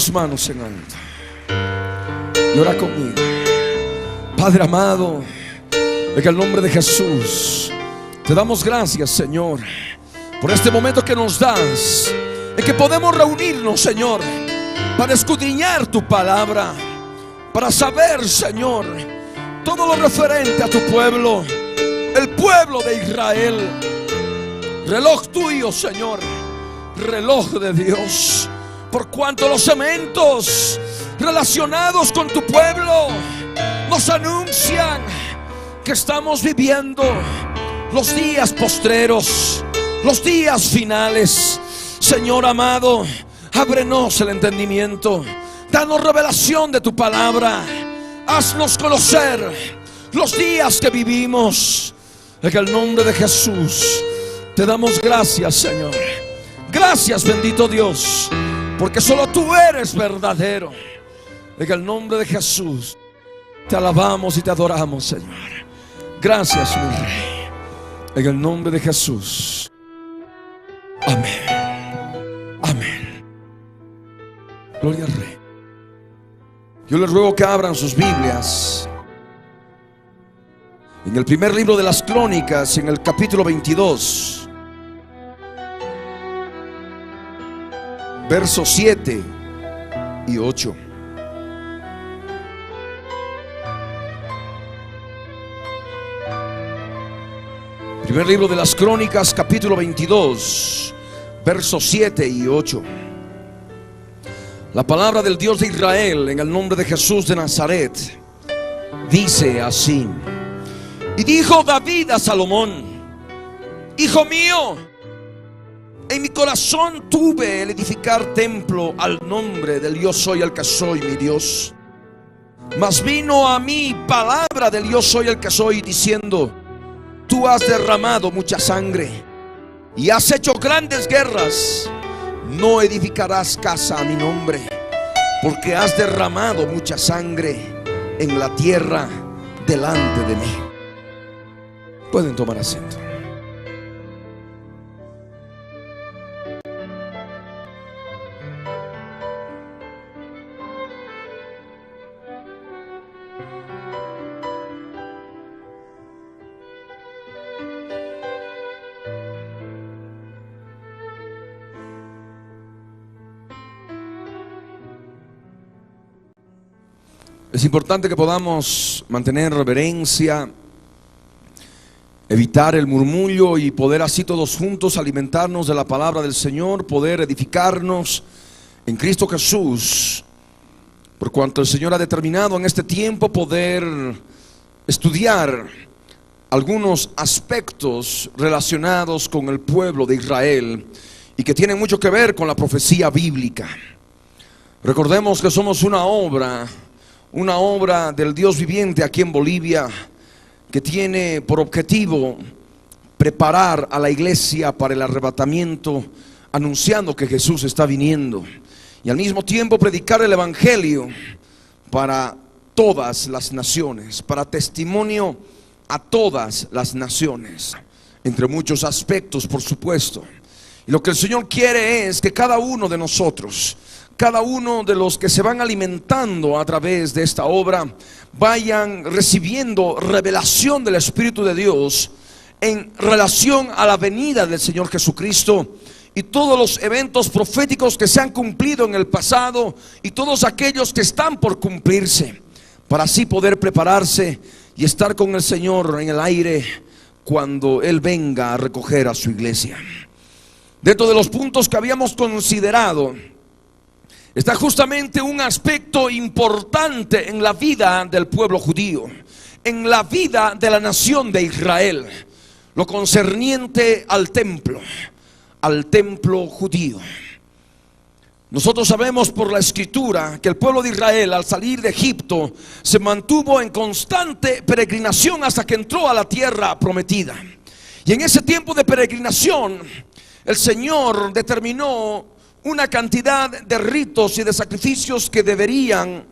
tus manos en alto y ora conmigo. Padre amado, en el nombre de Jesús, te damos gracias, Señor, por este momento que nos das, en que podemos reunirnos, Señor, para escudriñar tu palabra, para saber, Señor, todo lo referente a tu pueblo, el pueblo de Israel. Reloj tuyo, Señor, reloj de Dios, por cuanto los eventos relacionados con tu pueblo nos anuncian que estamos viviendo los días postreros, los días finales. Señor amado, ábrenos el entendimiento, danos revelación de tu palabra, haznos conocer los días que vivimos. En el nombre de Jesús te damos gracias, Señor. Gracias, bendito Dios, porque solo tú eres verdadero. En el nombre de Jesús te alabamos y te adoramos, Señor. Gracias, mi Rey. En el nombre de Jesús. Amén. Amén. Gloria al Rey. Yo les ruego que abran sus Biblias en el primer libro de las Crónicas, en el capítulo 22, versos 7 y 8. Primer libro de las Crónicas, capítulo 22, versos 7 y 8. La palabra del Dios de Israel, en el nombre de Jesús de Nazaret, dice así: y dijo David a Salomón: hijo mío, en mi corazón tuve el edificar templo al nombre del yo soy el que soy, mi Dios. Mas vino a mí palabra del yo soy el que soy, diciendo: tú has derramado mucha sangre y has hecho grandes guerras. No edificarás casa a mi nombre, porque has derramado mucha sangre en la tierra delante de mí. Pueden tomar asiento. Es importante que podamos mantener reverencia, evitar el murmullo y poder así todos juntos alimentarnos de la palabra del Señor, poder edificarnos en Cristo Jesús, por cuanto el Señor ha determinado en este tiempo poder estudiar algunos aspectos relacionados con el pueblo de Israel y que tienen mucho que ver con la profecía bíblica. Recordemos que somos una obra del Dios viviente aquí en Bolivia, que tiene por objetivo preparar a la iglesia para el arrebatamiento, anunciando que Jesús está viniendo, y al mismo tiempo predicar el evangelio para todas las naciones, para testimonio a todas las naciones, entre muchos aspectos, por supuesto. Y lo que el Señor quiere es que cada uno de nosotros, cada uno de los que se van alimentando a través de esta obra, vayan recibiendo revelación del Espíritu de Dios en relación a la venida del Señor Jesucristo y todos los eventos proféticos que se han cumplido en el pasado y todos aquellos que están por cumplirse, para así poder prepararse y estar con el Señor en el aire cuando Él venga a recoger a su iglesia. Dentro de los puntos que habíamos considerado está justamente un aspecto importante en la vida del pueblo judío, en la vida de la nación de Israel, lo concerniente al templo judío. Nosotros sabemos por la escritura que el pueblo de Israel, al salir de Egipto, se mantuvo en constante peregrinación hasta que entró a la tierra prometida. Y en ese tiempo de peregrinación, el Señor determinó una cantidad de ritos y de sacrificios que deberían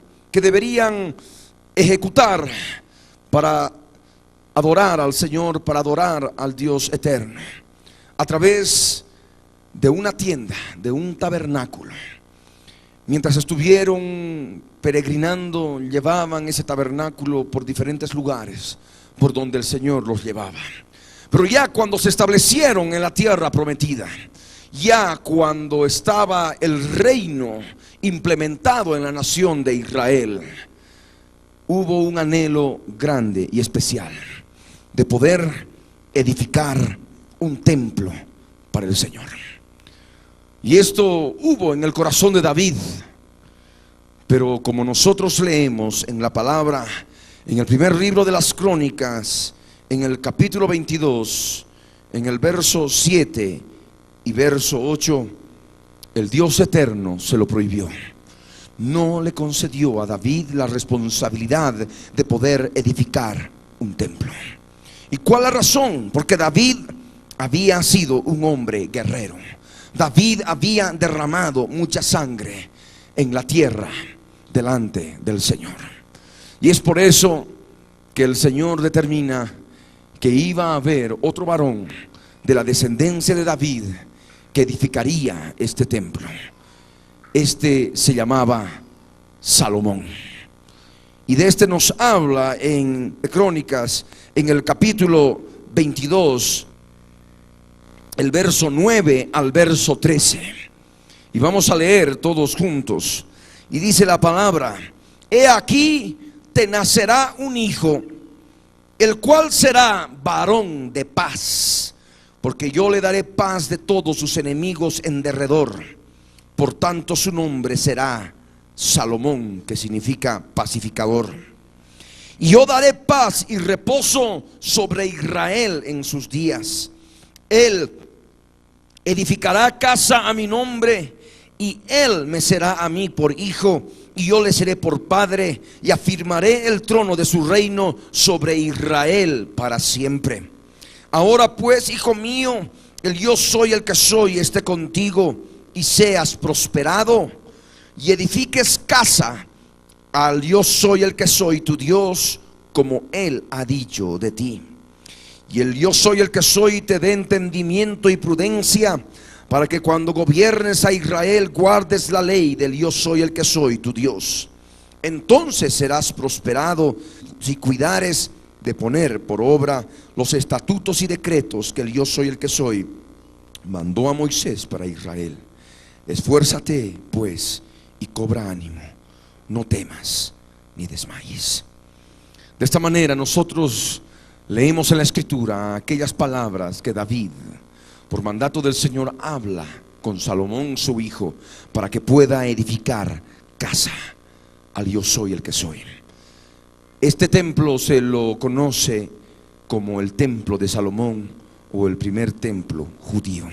ejecutar para adorar al Señor, para adorar al Dios eterno, a través de una tienda, de un tabernáculo. mientras estuvieron peregrinando, llevaban ese tabernáculo por diferentes lugares por donde el Señor los llevaba. Pero ya cuando se establecieron en la tierra prometida, ya cuando estaba el reino implementado en la nación de Israel, hubo un anhelo grande y especial de poder edificar un templo para el Señor. Y esto hubo en el corazón de David. Pero como nosotros leemos en la palabra, en el primer libro de las Crónicas, en el capítulo 22, en el verso 7 y verso 8, el Dios eterno se lo prohibió. No le concedió a David la responsabilidad de poder edificar un templo. ¿Y cuál es la razón? Porque David había sido un hombre guerrero. David había derramado mucha sangre en la tierra delante del Señor. Y es por eso que el Señor determina que iba a haber otro varón de la descendencia de David que edificaría este templo. Este se llamaba Salomón. Y de este nos habla en Crónicas, en el capítulo 22, el verso 9 al verso 13. Y vamos a leer todos juntos. Y dice la palabra: he aquí te nacerá un hijo, el cual será varón de paz, porque yo le daré paz de todos sus enemigos en derredor. Por tanto su nombre será Salomón, que significa pacificador. Y yo daré paz y reposo sobre Israel en sus días. Él edificará casa a mi nombre, y él me será a mí por hijo, y yo le seré por padre, y afirmaré el trono de su reino sobre Israel para siempre. Ahora pues, hijo mío, el yo soy el que soy esté contigo, y seas prosperado, y edifiques casa al yo soy el que soy tu Dios, como él ha dicho de ti. Y el yo soy el que soy te dé entendimiento y prudencia, para que cuando gobiernes a Israel guardes la ley del yo soy el que soy tu Dios. Entonces serás prosperado si cuidares de poner por obra los estatutos y decretos que el yo soy el que soy mandó a Moisés para Israel. Esfuérzate pues y cobra ánimo, no temas ni desmayes. De esta manera nosotros leemos en la Escritura aquellas palabras que David, por mandato del Señor, habla con Salomón su hijo, para que pueda edificar casa al yo soy el que soy. Este templo se lo conoce como el templo de Salomón, o el primer templo judío.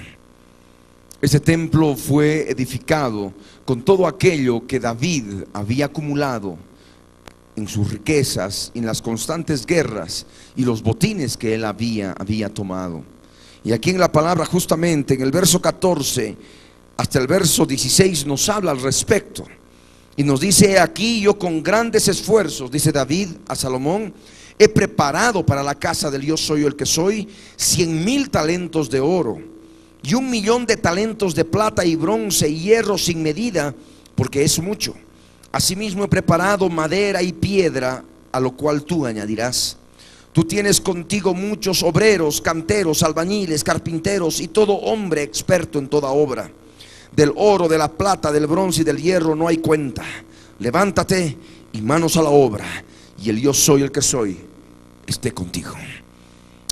Este templo fue edificado con todo aquello que David había acumulado en sus riquezas, en las constantes guerras y los botines que él había tomado. Y aquí en la palabra, justamente en el verso 14 hasta el verso 16, nos habla al respecto. Y nos dice: aquí yo con grandes esfuerzos, dice David a Salomón, he preparado para la casa del yo soy el que soy 100,000 talentos de oro, y 1,000,000 de talentos de plata y bronce y hierro sin medida, porque es mucho. Asimismo he preparado madera y piedra, a lo cual tú añadirás. Tú tienes contigo muchos obreros, canteros, albañiles, carpinteros y todo hombre experto en toda obra. Del oro, de la plata, del bronce y del hierro no hay cuenta. Levántate y manos a la obra, y el yo soy el que soy esté contigo.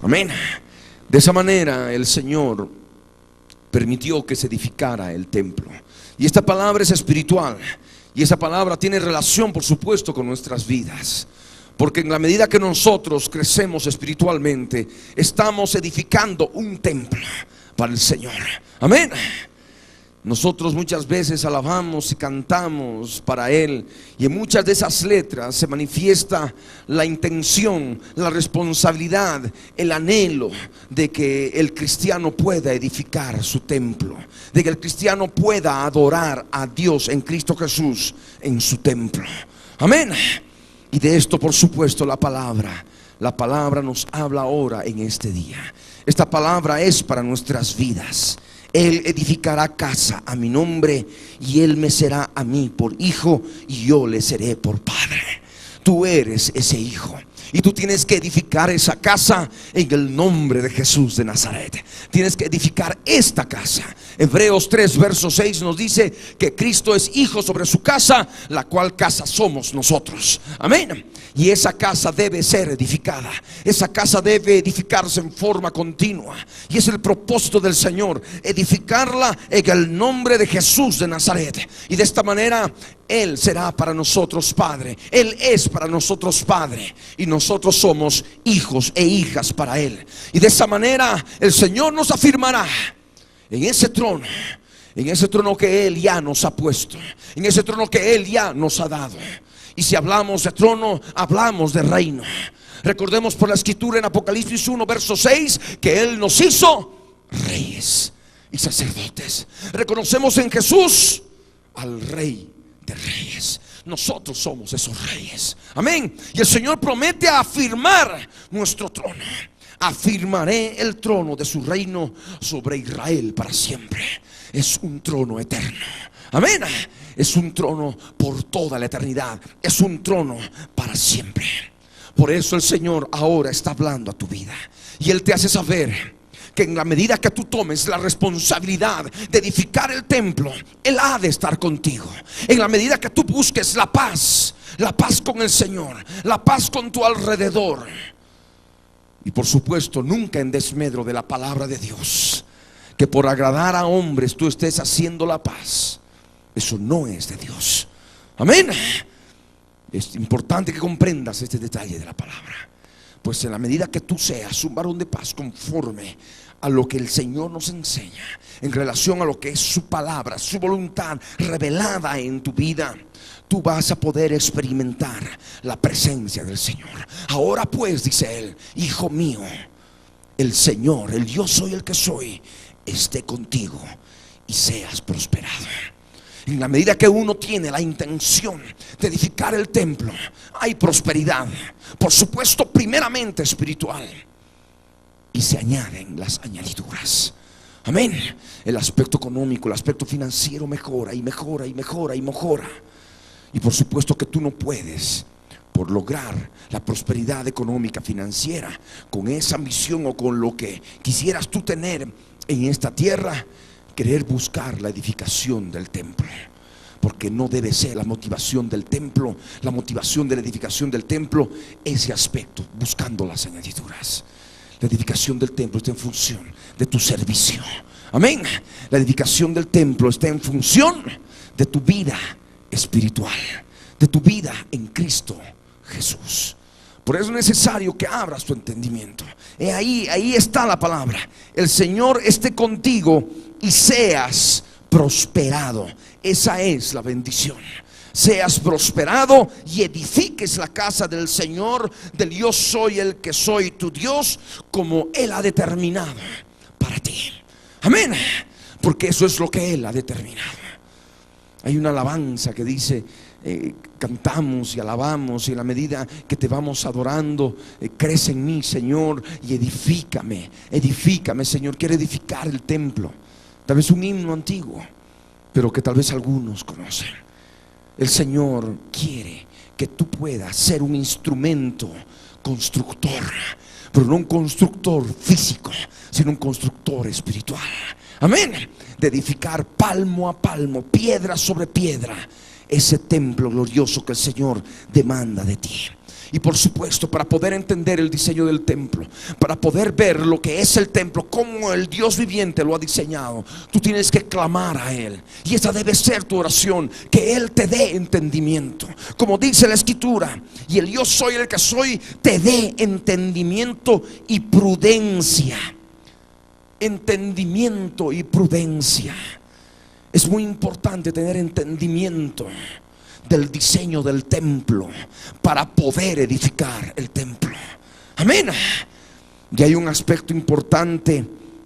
Amén. De esa manera el Señor permitió que se edificara el templo. Y esta palabra es espiritual, y esa palabra tiene relación, por supuesto, con nuestras vidas. Porque en la medida que nosotros crecemos espiritualmente, estamos edificando un templo para el Señor. Amén. Nosotros muchas veces alabamos y cantamos para Él, y en muchas de esas letras se manifiesta la intención, la responsabilidad, el anhelo de que el cristiano pueda edificar su templo, de que el cristiano pueda adorar a Dios en Cristo Jesús en su templo. Amén. Y de esto, por supuesto, la palabra nos habla ahora en este día. Esta palabra es para nuestras vidas. Él edificará casa a mi nombre, y Él me será a mí por hijo, y yo le seré por padre. Tú eres ese hijo, y tú tienes que edificar esa casa en el nombre de Jesús de Nazaret. Tienes que edificar esta casa. Hebreos 3 verso 6 nos dice que Cristo es hijo sobre su casa, la cual casa somos nosotros. Amén. Y esa casa debe ser edificada. Esa casa debe edificarse en forma continua. Y es el propósito del Señor, edificarla en el nombre de Jesús de Nazaret. Y de esta manera Él será para nosotros Padre. Él es para nosotros Padre, y nosotros somos hijos e hijas para Él. Y de esa manera el Señor nos afirmará en ese trono que Él ya nos ha puesto, en ese trono que Él ya nos ha dado. Y si hablamos de trono, hablamos de reino. Recordemos por la escritura en Apocalipsis 1 verso 6 que Él nos hizo reyes y sacerdotes. Reconocemos en Jesús al Rey de Reyes. Nosotros somos esos reyes. Amén. Y el Señor promete afirmar nuestro trono. Afirmaré el trono de su reino sobre Israel para siempre. Es un trono eterno. Amén. Es un trono por toda la eternidad. Es un trono para siempre. Por eso el Señor ahora está hablando a tu vida, y Él te hace saber que en la medida que tú tomes la responsabilidad de edificar el templo, Él ha de estar contigo. En la medida que tú busques la paz con el Señor, la paz con tu alrededor. Y por supuesto, nunca en desmedro de la palabra de Dios, que por agradar a hombres tú estés haciendo la paz. Eso no es de Dios. Amén. Es importante que comprendas este detalle de la palabra. Pues en la medida que tú seas un varón de paz conforme a lo que el Señor nos enseña en relación a lo que es su palabra, su voluntad revelada en tu vida, tú vas a poder experimentar la presencia del Señor. Ahora pues, dice Él, hijo mío, el Señor, el yo soy el que soy, esté contigo y seas prosperado. En la medida que uno tiene la intención de edificar el templo, hay prosperidad, por supuesto, primeramente espiritual, y se añaden las añadiduras. Amén. El aspecto económico, el aspecto financiero mejora y mejora y mejora y mejora. Y por supuesto que tú no puedes, por lograr la prosperidad económica, financiera, con esa misión o con lo que quisieras tú tener en esta tierra, querer buscar la edificación del templo. Porque no debe ser la motivación del templo, la motivación de la edificación del templo, ese aspecto, buscando las añadiduras. La edificación del templo está en función de tu servicio. Amén. La edificación del templo está en función de tu vida espiritual, de tu vida en Cristo Jesús. Por eso es necesario que abras tu entendimiento. Ahí está la palabra. El Señor esté contigo y seas prosperado. Esa es la bendición. Seas prosperado y edifiques la casa del Señor, del yo soy el que soy tu Dios, como Él ha determinado para ti. Amén. Porque eso es lo que Él ha determinado. Hay una alabanza que dice, cantamos y alabamos, y en la medida que te vamos adorando, crece en mí, Señor, y edifícame. Edifícame, Señor. Quiero edificar el templo. Tal vez un himno antiguo, pero que tal vez algunos conocen. El Señor quiere que tú puedas ser un instrumento constructor, pero no un constructor físico, sino un constructor espiritual. Amén. De edificar palmo a palmo, piedra sobre piedra, ese templo glorioso que el Señor demanda de ti. Y por supuesto, para poder entender el diseño del templo, para poder ver lo que es el templo, cómo el Dios viviente lo ha diseñado, tú tienes que clamar a Él. Y esa debe ser tu oración, que Él te dé entendimiento. Como dice la Escritura, y el yo soy el que soy, te dé entendimiento y prudencia. Entendimiento y prudencia. Es muy importante tener entendimiento del diseño del templo para poder edificar el templo. Amén. Y hay un aspecto importante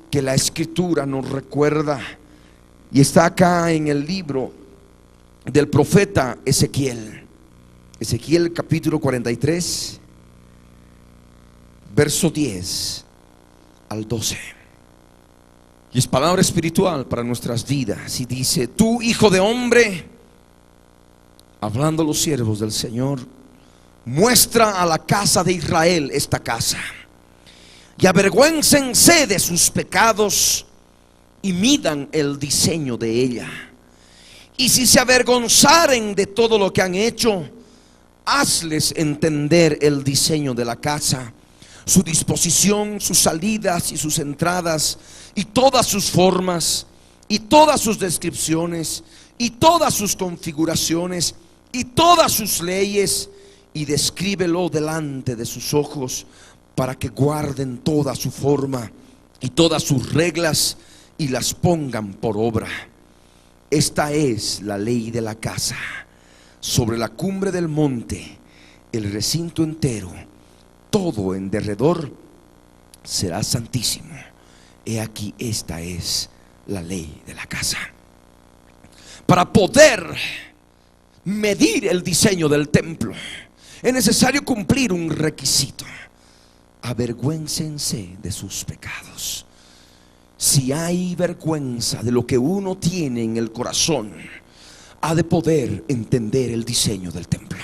que la Escritura nos recuerda, y está acá en el libro del profeta Ezequiel. Ezequiel capítulo 43, verso 10 al 12. Y es palabra espiritual para nuestras vidas. Y dice: tú, hijo de hombre, hablando los siervos del Señor, muestra a la casa de Israel esta casa, y avergüéncense de sus pecados y midan el diseño de ella. Y si se avergonzaren de todo lo que han hecho, hazles entender el diseño de la casa, su disposición, sus salidas y sus entradas, y todas sus formas, y todas sus descripciones, y todas sus configuraciones, y todas sus leyes, y descríbelo delante de sus ojos, para que guarden toda su forma y todas sus reglas, y las pongan por obra. Esta es la ley de la casa. Sobre la cumbre del monte, el recinto entero, todo en derredor, será santísimo. He aquí, esta es la ley de la casa. Para poder medir el diseño del templo, es necesario cumplir un requisito: avergüéncense de sus pecados. Si hay vergüenza de lo que uno tiene en el corazón, ha de poder entender el diseño del templo.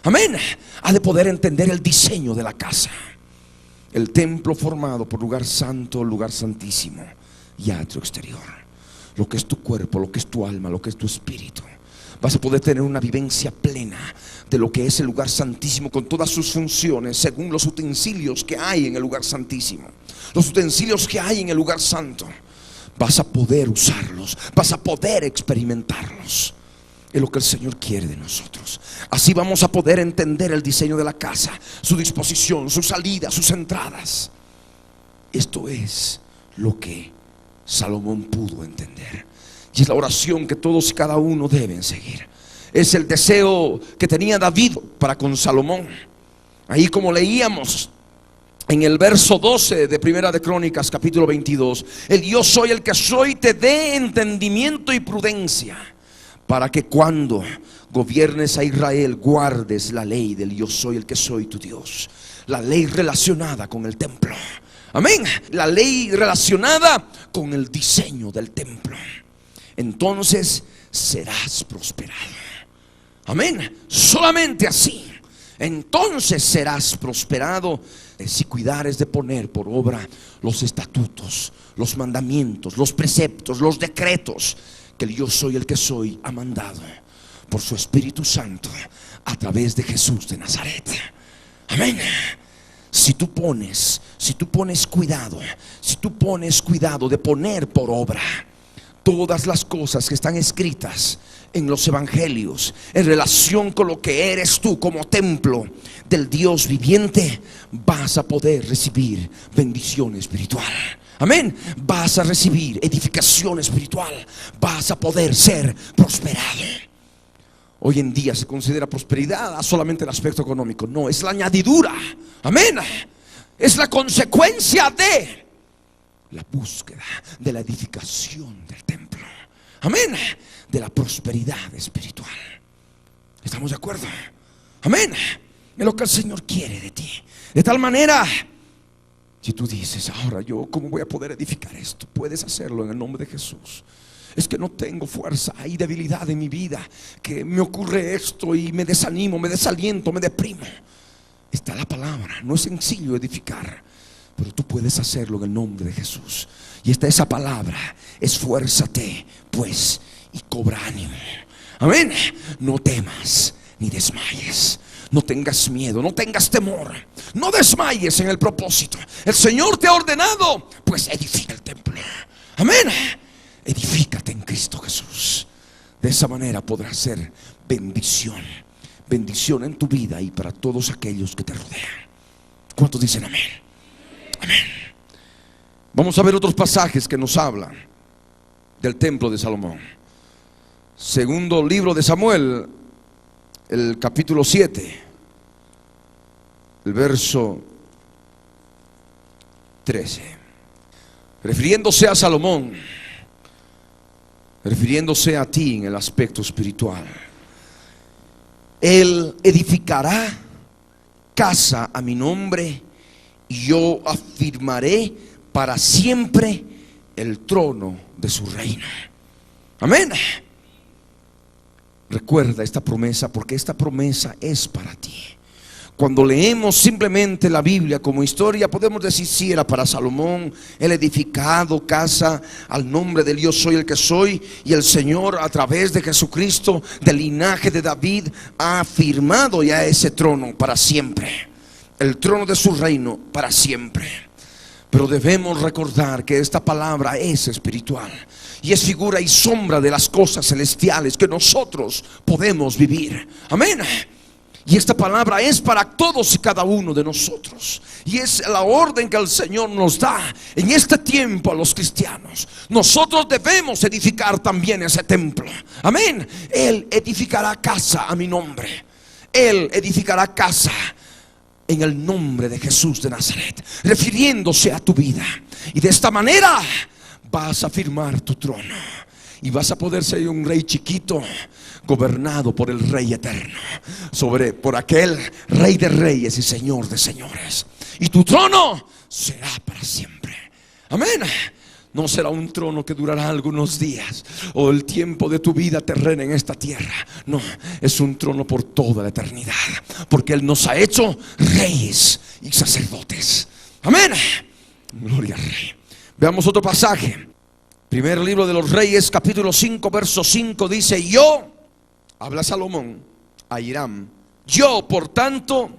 Amén. Ha de poder entender el diseño de la casa. El templo formado por lugar santo, lugar santísimo y atrio exterior. Lo que es tu cuerpo, lo que es tu alma, lo que es tu espíritu. Vas a poder tener una vivencia plena de lo que es el lugar santísimo, con todas sus funciones, según los utensilios que hay en el lugar santísimo, los utensilios que hay en el lugar santo. Vas a poder usarlos, vas a poder experimentarlos. Es lo que el Señor quiere de nosotros. Así vamos a poder entender el diseño de la casa, su disposición, su salida, sus entradas. Esto es lo que Salomón pudo entender, y es la oración que todos y cada uno deben seguir. Es el deseo que tenía David para con Salomón. Ahí, como leíamos en el verso 12 de Primera de Crónicas, capítulo 22, el yo soy el que soy te dé entendimiento y prudencia, para que cuando gobiernes a Israel guardes la ley del yo soy el que soy tu Dios. La ley relacionada con el templo. Amén. La ley relacionada con el diseño del templo. Entonces serás prosperado. Amén. Solamente así. Entonces serás prosperado, si cuidares de poner por obra los estatutos, los mandamientos, los preceptos, los decretos que el yo soy el que soy ha mandado por su Espíritu Santo a través de Jesús de Nazaret. Amén. Si tú pones cuidado, si tú pones cuidado de poner por obra todas las cosas que están escritas en los evangelios en relación con lo que eres tú como templo del Dios viviente, vas a poder recibir bendición espiritual. Amén. Vas a recibir edificación espiritual. Vas a poder ser prosperado. Hoy en día se considera prosperidad a solamente el aspecto económico. No, es la añadidura. Amén. Es la consecuencia de la búsqueda de la edificación del templo. Amén. De la prosperidad espiritual. ¿Estamos de acuerdo? Amén. Es lo que el Señor quiere de ti. De tal manera, si tú dices: ahora yo, ¿cómo voy a poder edificar esto? Puedes hacerlo en el nombre de Jesús. Es que no tengo fuerza, hay debilidad en mi vida, que me ocurre esto y me desanimo, me desaliento, me deprimo. Está la palabra. No es sencillo edificar, pero tú puedes hacerlo en el nombre de Jesús. Y está esa palabra: esfuérzate pues y cobra ánimo. Amén. No temas ni desmayes. No tengas miedo, no tengas temor. No desmayes en el propósito. El Señor te ha ordenado, pues edifica el templo. Amén. Edifícate en Cristo Jesús. De esa manera podrás ser bendición. Bendición en tu vida y para todos aquellos que te rodean. ¿Cuántos dicen amén? Amén. Vamos a ver otros pasajes que nos hablan del templo de Salomón. Segundo libro de Samuel, el capítulo 7, el verso 13. Refiriéndose a Salomón, refiriéndose a ti en el aspecto espiritual: Él edificará casa a mi nombre, y yo afirmaré para siempre el trono de su reino. Amén. Recuerda esta promesa, porque esta promesa es para ti. Cuando leemos simplemente la Biblia como historia, podemos decir: sí, era para Salomón, él edificado casa al nombre del yo soy el que soy, y el Señor a través de Jesucristo, del linaje de David, ha afirmado ya ese trono para siempre, el trono de su reino para siempre. Pero debemos recordar que esta palabra es espiritual y es figura y sombra de las cosas celestiales que nosotros podemos vivir. Amén. Y esta palabra es para todos y cada uno de nosotros, y es la orden que el Señor nos da en este tiempo a los cristianos. Nosotros debemos edificar también ese templo. Amén. Él edificará casa a mi nombre. Él edificará casa en el nombre de Jesús de Nazaret, refiriéndose a tu vida. Y de esta manera vas a firmar tu trono, y vas a poder ser un rey chiquito, gobernado por el Rey eterno, por aquel Rey de reyes y Señor de señores. Y tu trono será para siempre. Amén. No será un trono que durará algunos días o el tiempo de tu vida terrena en esta tierra. No, es un trono por toda la eternidad, porque Él nos ha hecho reyes y sacerdotes. Amén. Gloria al Rey. Veamos otro pasaje. Primer libro de los Reyes, capítulo 5, verso 5, dice: yo, habla Salomón a Hiram, yo por tanto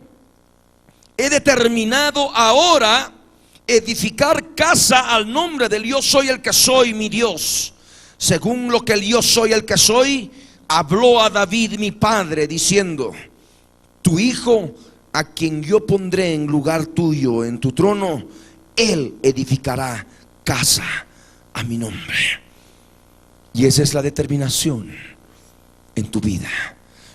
he determinado ahora edificar casa al nombre del yo soy el que soy, mi Dios, según lo que el yo soy el que soy habló a David mi padre, diciendo: tu hijo, a quien yo pondré en lugar tuyo en tu trono, él edificará casa a mi nombre. Y esa es la determinación en tu vida.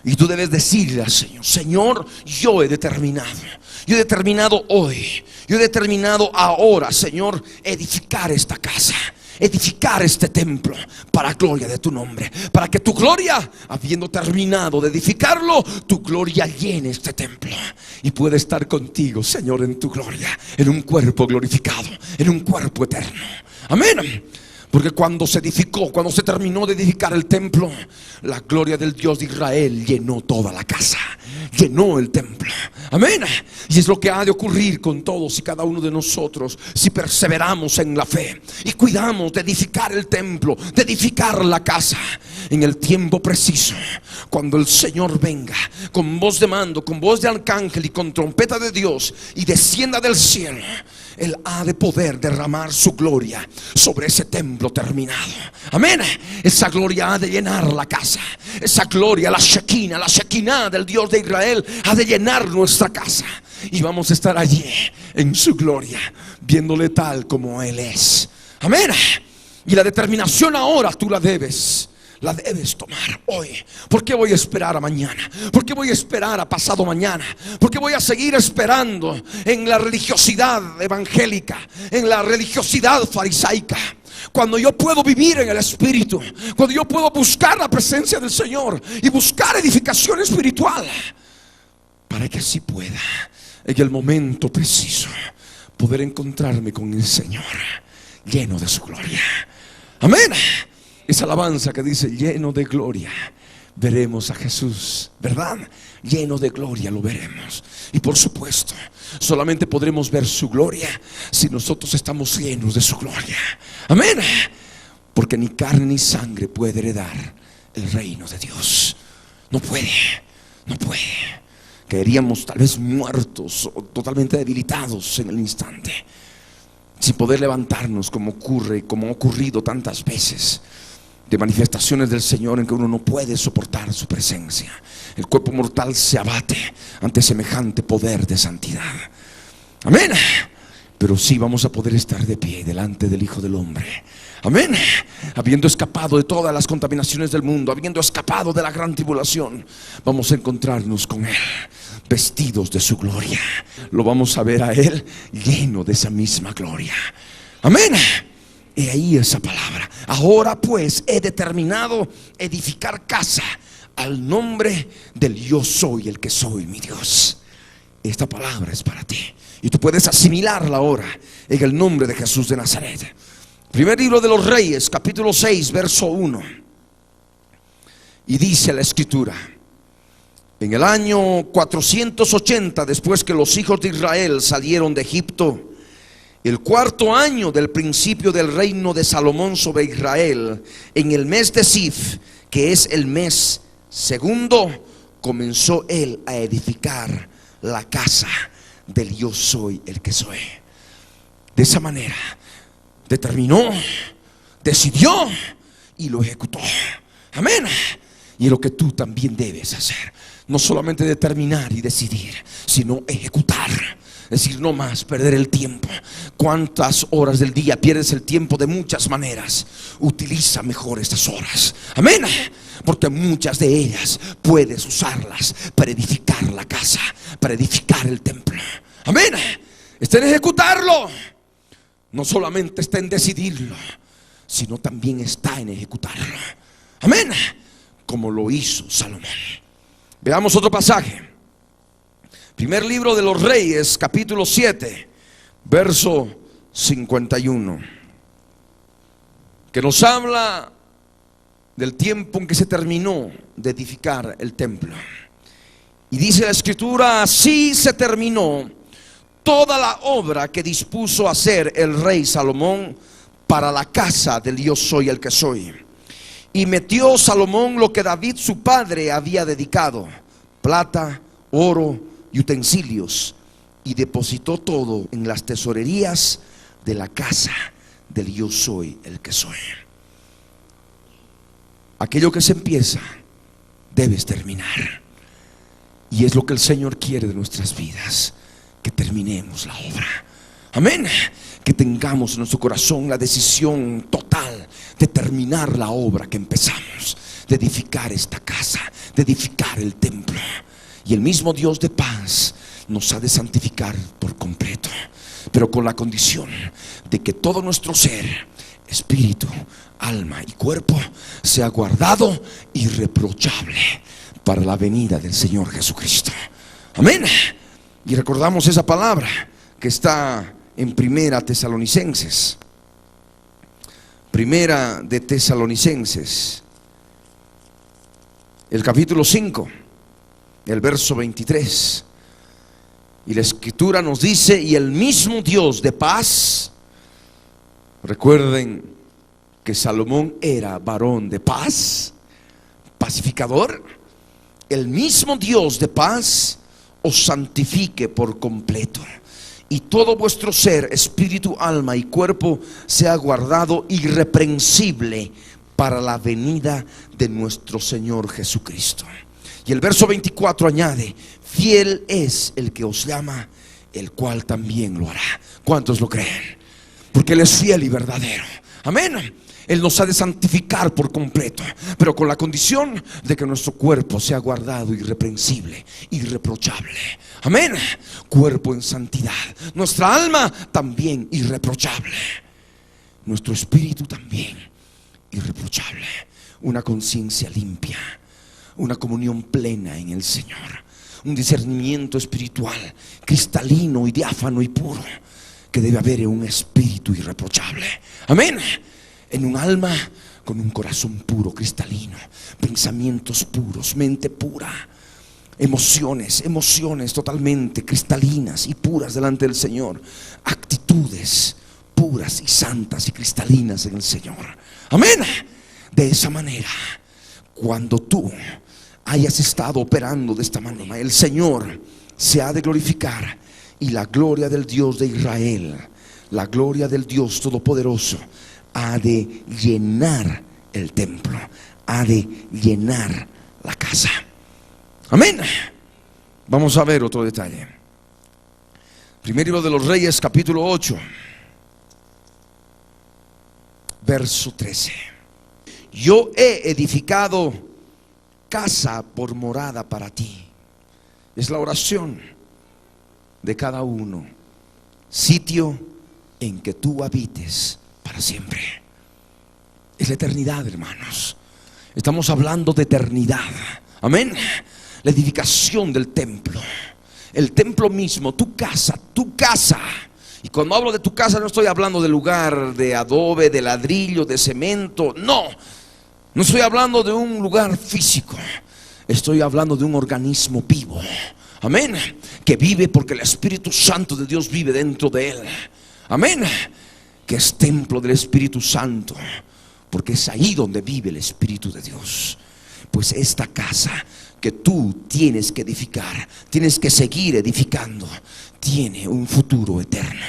Y tú debes decirle al Señor: Señor, yo he determinado hoy, yo he determinado ahora, Señor, edificar esta casa, edificar este templo para gloria de tu nombre, para que tu gloria, habiendo terminado de edificarlo, tu gloria llene este templo y pueda estar contigo, Señor, en tu gloria, en un cuerpo glorificado, en un cuerpo eterno. Amén. Porque cuando se edificó, cuando se terminó de edificar el templo, la gloria del Dios de Israel llenó toda la casa, llenó el templo. Amén. Y es lo que ha de ocurrir con todos y cada uno de nosotros si perseveramos en la fe y cuidamos de edificar el templo, de edificar la casa en el tiempo preciso. Cuando el Señor venga con voz de mando, con voz de arcángel y con trompeta de Dios y descienda del cielo, Él ha de poder derramar su gloria sobre ese templo terminado. Amén. Esa gloria ha de llenar la casa. Esa gloria, la Shekinah del Dios de Israel, ha de llenar nuestra casa. Y vamos a estar allí en su gloria, viéndole tal como Él es. Amén. Y la determinación ahora tú la debes tomar hoy. ¿Por qué voy a esperar a mañana? ¿Por qué voy a esperar a pasado mañana? ¿Por qué voy a seguir esperando en la religiosidad evangélica, en la religiosidad farisaica, cuando yo puedo vivir en el Espíritu, cuando yo puedo buscar la presencia del Señor y buscar edificación espiritual, para que así pueda en el momento preciso poder encontrarme con el Señor lleno de su gloria? Amén. Esa alabanza que dice: lleno de gloria veremos a Jesús, ¿verdad? Lleno de gloria lo veremos. Y por supuesto, solamente podremos ver su gloria si nosotros estamos llenos de su gloria. Amén. Porque ni carne ni sangre puede heredar el reino de Dios. No puede. Caeríamos tal vez muertos o totalmente debilitados en el instante, sin poder levantarnos, como ha ocurrido tantas veces, de manifestaciones del Señor en que uno no puede soportar su presencia. El cuerpo mortal se abate ante semejante poder de santidad. Amén. Pero sí vamos a poder estar de pie delante del Hijo del Hombre. Amén. Habiendo escapado de todas las contaminaciones del mundo, habiendo escapado de la gran tribulación, vamos a encontrarnos con Él, vestidos de su gloria. Lo vamos a ver a Él lleno de esa misma gloria. Amén. Y ahí esa palabra: ahora pues he determinado edificar casa al nombre del yo soy el que soy, mi Dios. Esta palabra es para ti y tú puedes asimilarla ahora en el nombre de Jesús de Nazaret. Primer libro de los Reyes, capítulo 6, verso 1. Y dice la escritura: en el año 480, después que los hijos de Israel salieron de Egipto, el cuarto año del principio del reino de Salomón sobre Israel, en el mes de Sif, que es el mes segundo, comenzó él a edificar la casa del yo soy el que soy. De esa manera determinó, decidió y lo ejecutó. Amén. Y es lo que tú también debes hacer. No solamente determinar y decidir, sino ejecutar. Es decir, no más perder el tiempo. ¿Cuántas horas del día pierdes el tiempo? De muchas maneras. Utiliza mejor estas horas. Amén. Porque muchas de ellas puedes usarlas para edificar la casa, para edificar el templo. Amén. Está en ejecutarlo. No solamente está en decidirlo, sino también está en ejecutarlo. Amén. Como lo hizo Salomón. Veamos otro pasaje. Primer libro de los Reyes, capítulo 7, verso 51, que nos habla del tiempo en que se terminó de edificar el templo. Y dice la escritura: así se terminó toda la obra que dispuso hacer el rey Salomón para la casa del yo soy el que soy. Y metió Salomón lo que David su padre había dedicado, plata, oro y utensilios, y depositó todo en las tesorerías de la casa del yo soy el que soy. Aquello que se empieza, debes terminar. Y es lo que el Señor quiere de nuestras vidas, que terminemos la obra. Amén. Que tengamos en nuestro corazón la decisión total de terminar la obra que empezamos, de edificar esta casa, de edificar el templo. Y el mismo Dios de paz nos ha de santificar por completo, pero con la condición de que todo nuestro ser, espíritu, alma y cuerpo, sea guardado irreprochable para la venida del Señor Jesucristo. Amén. Y recordamos esa palabra que está en Primera Tesalonicenses. Primera de Tesalonicenses, el capítulo 5, el verso 23. Y la escritura nos dice: y el mismo Dios de paz. Recuerden que Salomón era varón de paz, pacificador. El mismo Dios de paz os santifique por completo, y todo vuestro ser, espíritu, alma y cuerpo sea guardado irreprensible para la venida de nuestro Señor Jesucristo. Y el verso 24 añade: fiel es el que os llama, el cual también lo hará. ¿Cuántos lo creen? Porque Él es fiel y verdadero. Amén. Él nos ha de santificar por completo, pero con la condición de que nuestro cuerpo sea guardado irreprensible, irreprochable. Amén. Cuerpo en santidad, nuestra alma también irreprochable, nuestro espíritu también irreprochable. Una conciencia limpia, una comunión plena en el Señor, un discernimiento espiritual cristalino y diáfano y puro que debe haber en un espíritu irreprochable. Amén. En un alma con un corazón puro, cristalino, pensamientos puros, mente pura, emociones totalmente cristalinas y puras delante del Señor, actitudes puras y santas y cristalinas en el Señor. Amén. De esa manera, cuando tú hayas estado operando de esta manera, el Señor se ha de glorificar, y la gloria del Dios de Israel, la gloria del Dios Todopoderoso, ha de llenar el templo, ha de llenar la casa. Amén. Vamos a ver otro detalle. Primer libro de los Reyes, capítulo 8, verso 13. Yo he edificado casa por morada para ti. Es la oración de cada uno. Sitio en que tú habites para siempre. Es la eternidad, hermanos. Estamos hablando de eternidad. Amén. La edificación del templo, el templo mismo, tu casa Y cuando hablo de tu casa no estoy hablando de lugar de adobe, de ladrillo, de cemento. No estoy hablando de un lugar físico. Estoy hablando de un organismo vivo. Amén. Que vive porque el Espíritu Santo de Dios vive dentro de él. Amén. Que es templo del Espíritu Santo, porque es ahí donde vive el Espíritu de Dios. Pues esta casa que tú tienes que edificar, tienes que seguir edificando, tiene un futuro eterno.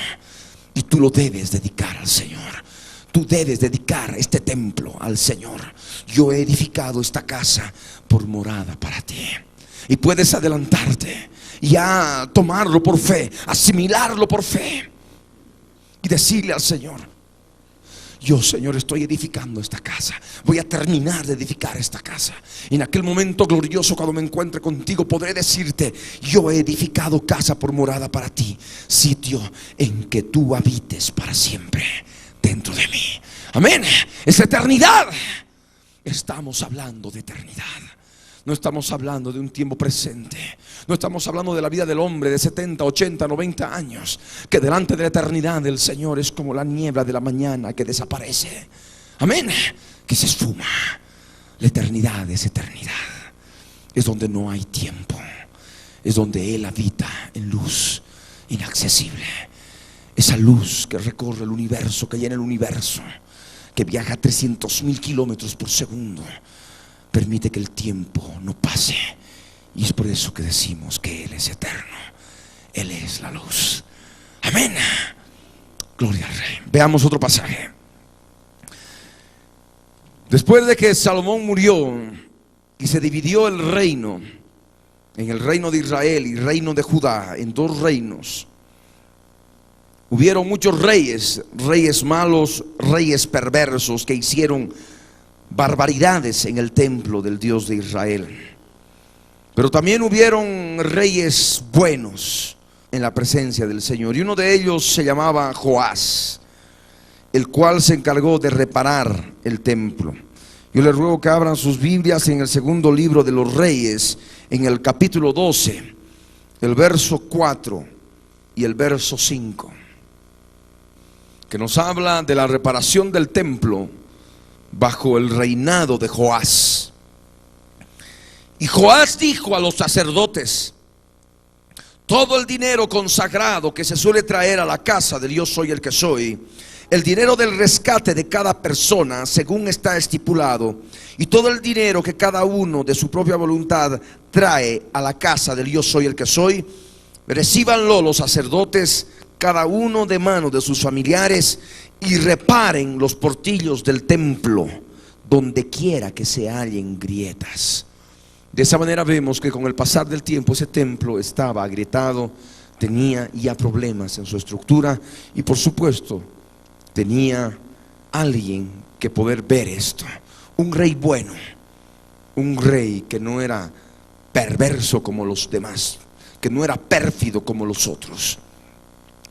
Y tú lo debes dedicar al Señor. Tú debes dedicar este templo al Señor. Yo he edificado esta casa por morada para ti. Y puedes adelantarte y a tomarlo por fe, asimilarlo por fe y decirle al Señor: yo, Señor, estoy edificando esta casa. Voy a terminar de edificar esta casa. Y en aquel momento glorioso, cuando me encuentre contigo, podré decirte: yo he edificado casa por morada para ti, sitio en que tú habites para siempre dentro de mí. Amén. Es eternidad. Estamos hablando de eternidad. No estamos hablando de un tiempo presente. No estamos hablando de la vida del hombre de 70, 80, 90 años, que delante de la eternidad del Señor es como la niebla de la mañana que desaparece. Amén. Que se esfuma. La eternidad es eternidad. Es donde no hay tiempo. Es donde Él habita en luz inaccesible. Esa luz que recorre el universo, que llena el universo, que viaja a 300,000 kilómetros por segundo, permite que el tiempo no pase. Y es por eso que decimos que Él es eterno. Él es la luz. Amén. Gloria al Rey. Veamos otro pasaje. Después de que Salomón murió y se dividió el reino en el reino de Israel y reino de Judá, en dos reinos, hubieron muchos reyes, reyes malos, reyes perversos, que hicieron barbaridades en el templo del Dios de Israel. Pero también hubieron reyes buenos en la presencia del Señor. Y uno de ellos se llamaba Joás, el cual se encargó de reparar el templo. Yo les ruego que abran sus Biblias en el segundo libro de los Reyes, en el capítulo 12, el verso 4 y el verso 5, que nos habla de la reparación del templo bajo el reinado de Joás. Y Joás dijo a los sacerdotes: todo el dinero consagrado que se suele traer a la casa del Yo Soy el que Soy, el dinero del rescate de cada persona según está estipulado, y todo el dinero que cada uno de su propia voluntad trae a la casa del Yo Soy el que Soy, recíbanlo los sacerdotes, cada uno de mano de sus familiares, y reparen los portillos del templo donde quiera que se hallen grietas. De esa manera vemos que con el pasar del tiempo ese templo estaba agrietado, tenía ya problemas en su estructura, y por supuesto tenía alguien que poder ver esto. Un rey bueno, un rey que no era perverso como los demás, que no era pérfido como los otros,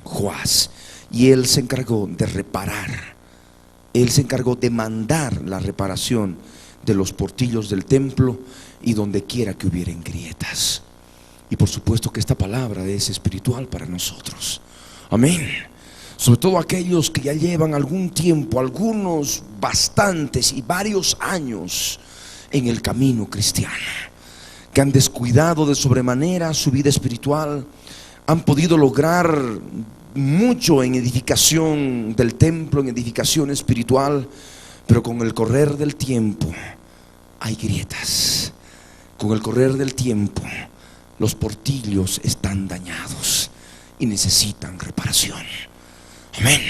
Joás. Y él se encargó de reparar, él se encargó de mandar la reparación de los portillos del templo y donde quiera que hubieran grietas. Y por supuesto que esta palabra es espiritual para nosotros. Amén. Sobre todo aquellos que ya llevan algún tiempo, algunos bastantes y varios años en el camino cristiano, que han descuidado de sobremanera su vida espiritual, han podido lograr mucho en edificación del templo, en edificación espiritual, pero con el correr del tiempo hay grietas. Con el correr del tiempo los portillos están dañados y necesitan reparación. Amén.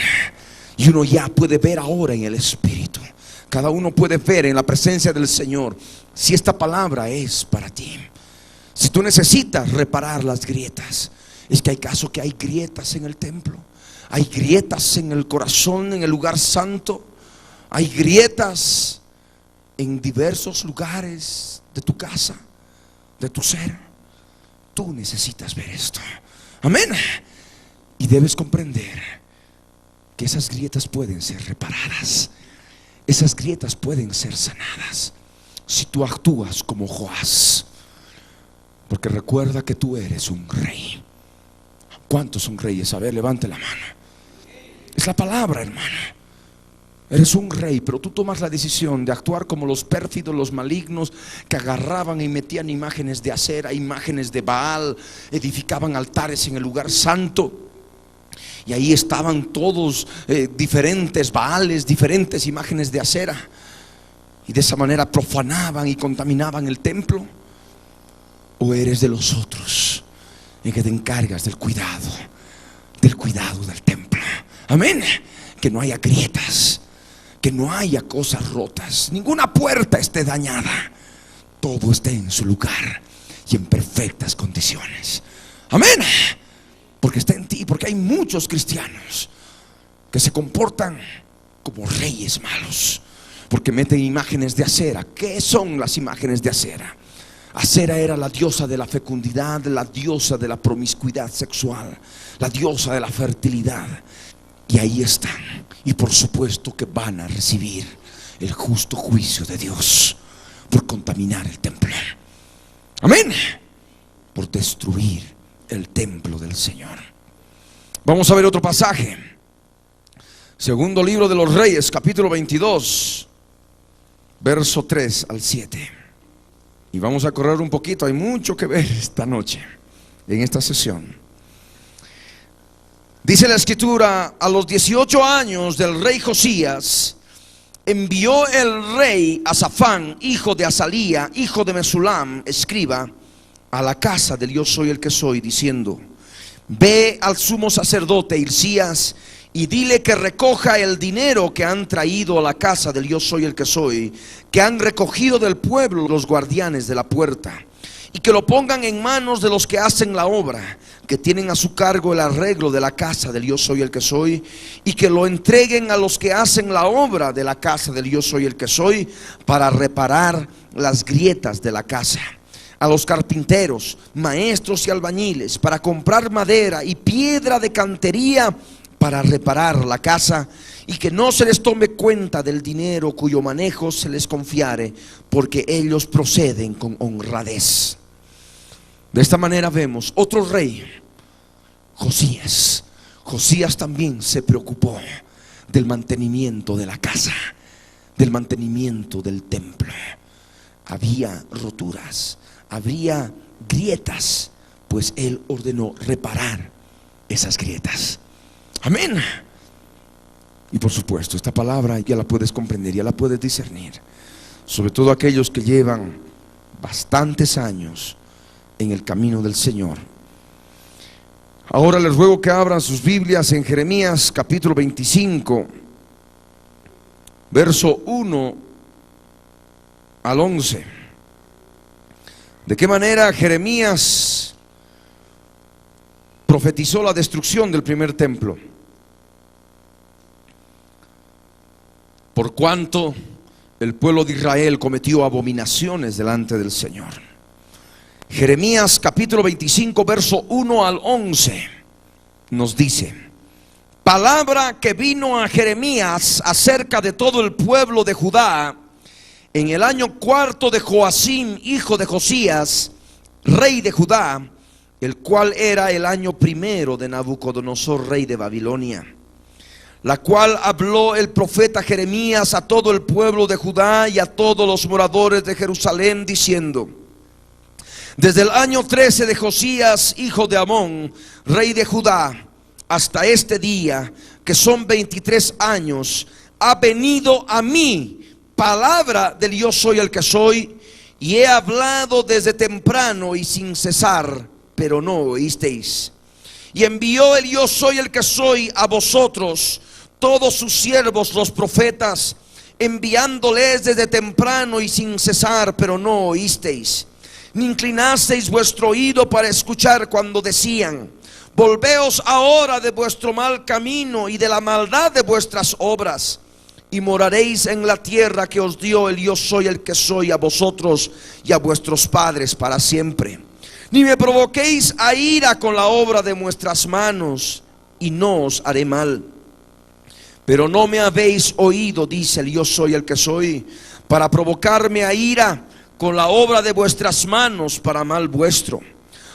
Y uno ya puede ver ahora en el Espíritu, cada uno puede ver en la presencia del Señor si esta palabra es para ti. Si tú necesitas reparar las grietas, es que hay caso que hay grietas en el templo, hay grietas en el corazón, en el lugar santo, hay grietas en diversos lugares de tu casa, de tu ser. Tú necesitas ver esto. Amén. Y debes comprender que esas grietas pueden ser reparadas, esas grietas pueden ser sanadas si tú actúas como Joás. Porque recuerda que tú eres un rey. ¿Cuántos son reyes? A ver, levante la mano. Es la palabra, hermano. Eres un rey, pero tú tomas la decisión de actuar como los pérfidos, los malignos, que agarraban y metían imágenes de acera, imágenes de Baal, edificaban altares en el lugar santo. Y ahí estaban todos diferentes Baales, diferentes imágenes de acera. Y de esa manera profanaban y contaminaban el templo. ¿O eres de los otros en que te encargas del cuidado del templo? Amén. Que no haya grietas, que no haya cosas rotas, ninguna puerta esté dañada, todo esté en su lugar y en perfectas condiciones. Amén. Porque está en ti, porque hay muchos cristianos que se comportan como reyes malos, porque meten imágenes de acera. ¿Qué son las imágenes de acera? Acera era la diosa de la fecundidad, la diosa de la promiscuidad sexual, la diosa de la fertilidad. Y ahí están. Y por supuesto que van a recibir el justo juicio de Dios por contaminar el templo. Amén. Por destruir el templo del Señor. Vamos a ver otro pasaje. Segundo libro de los Reyes, capítulo 22, verso 3 al 7. Y vamos a correr un poquito, hay mucho que ver esta noche en esta sesión. Dice la escritura: a los 18 años del rey Josías, envió el rey a Safán, hijo de Azalía, hijo de Mesulam, escriba, a la casa del Yo Soy el que soy, diciendo: ve al sumo sacerdote Hilcías y dile que recoja el dinero que han traído a la casa del Yo Soy el que soy, que han recogido del pueblo los guardianes de la puerta, y que lo pongan en manos de los que hacen la obra, que tienen a su cargo el arreglo de la casa del Yo Soy el que soy, y que lo entreguen a los que hacen la obra de la casa del Yo Soy el que soy, para reparar las grietas de la casa. A los carpinteros, maestros y albañiles, para comprar madera y piedra de cantería para reparar la casa, y que no se les tome cuenta del dinero cuyo manejo se les confiare, porque ellos proceden con honradez. De esta manera vemos otro rey, Josías. Josías también se preocupó del mantenimiento de la casa, del mantenimiento del templo. Había roturas, habría grietas, pues él ordenó reparar esas grietas. Amén. Y por supuesto, esta palabra ya la puedes comprender, ya la puedes discernir, sobre todo aquellos que llevan bastantes años en el camino del Señor. Ahora les ruego que abran sus Biblias en Jeremías capítulo 25, verso 1 al 11. ¿De qué manera Jeremías profetizó la destrucción del primer templo? Por cuanto el pueblo de Israel cometió abominaciones delante del Señor. Jeremías capítulo 25, verso 1 al 11 nos dice: palabra que vino a Jeremías acerca de todo el pueblo de Judá en el año cuarto de Joacim, hijo de Josías, rey de Judá, el cual era el año primero de Nabucodonosor, rey de Babilonia, la cual habló el profeta Jeremías a todo el pueblo de Judá y a todos los moradores de Jerusalén, diciendo: desde el año 13 de Josías, hijo de Amón, rey de Judá, hasta este día, que son 23 años, ha venido a mí palabra del Yo Soy el que soy, y he hablado desde temprano y sin cesar, pero no oísteis. Y envió el Yo Soy el que soy a vosotros, todos sus siervos los profetas, enviándoles desde temprano y sin cesar, pero no oísteis, ni inclinasteis vuestro oído para escuchar cuando decían: volveos ahora de vuestro mal camino y de la maldad de vuestras obras, y moraréis en la tierra que os dio el Yo Soy el que soy a vosotros y a vuestros padres para siempre. Ni me provoquéis a ira con la obra de vuestras manos, y no os haré mal. Pero no me habéis oído, dice el Yo Soy el que soy, para provocarme a ira con la obra de vuestras manos para mal vuestro.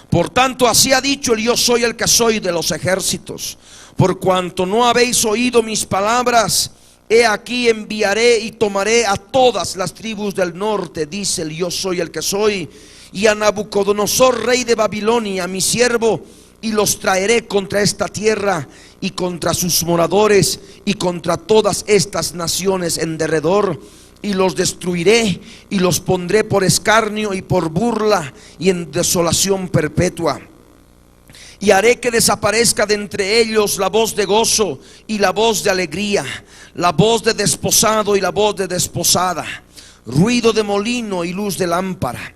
Por tanto, así ha dicho el Yo Soy el que soy de los ejércitos: Por cuanto no habéis oído mis palabras, he aquí enviaré y tomaré a todas las tribus del norte, dice el yo soy el que soy, y a Nabucodonosor, rey de Babilonia, mi siervo, y los traeré contra esta tierra y contra sus moradores y contra todas estas naciones en derredor, y los destruiré y los pondré por escarnio y por burla y en desolación perpetua. Y haré que desaparezca de entre ellos la voz de gozo y la voz de alegría, la voz de desposado y la voz de desposada, ruido de molino y luz de lámpara.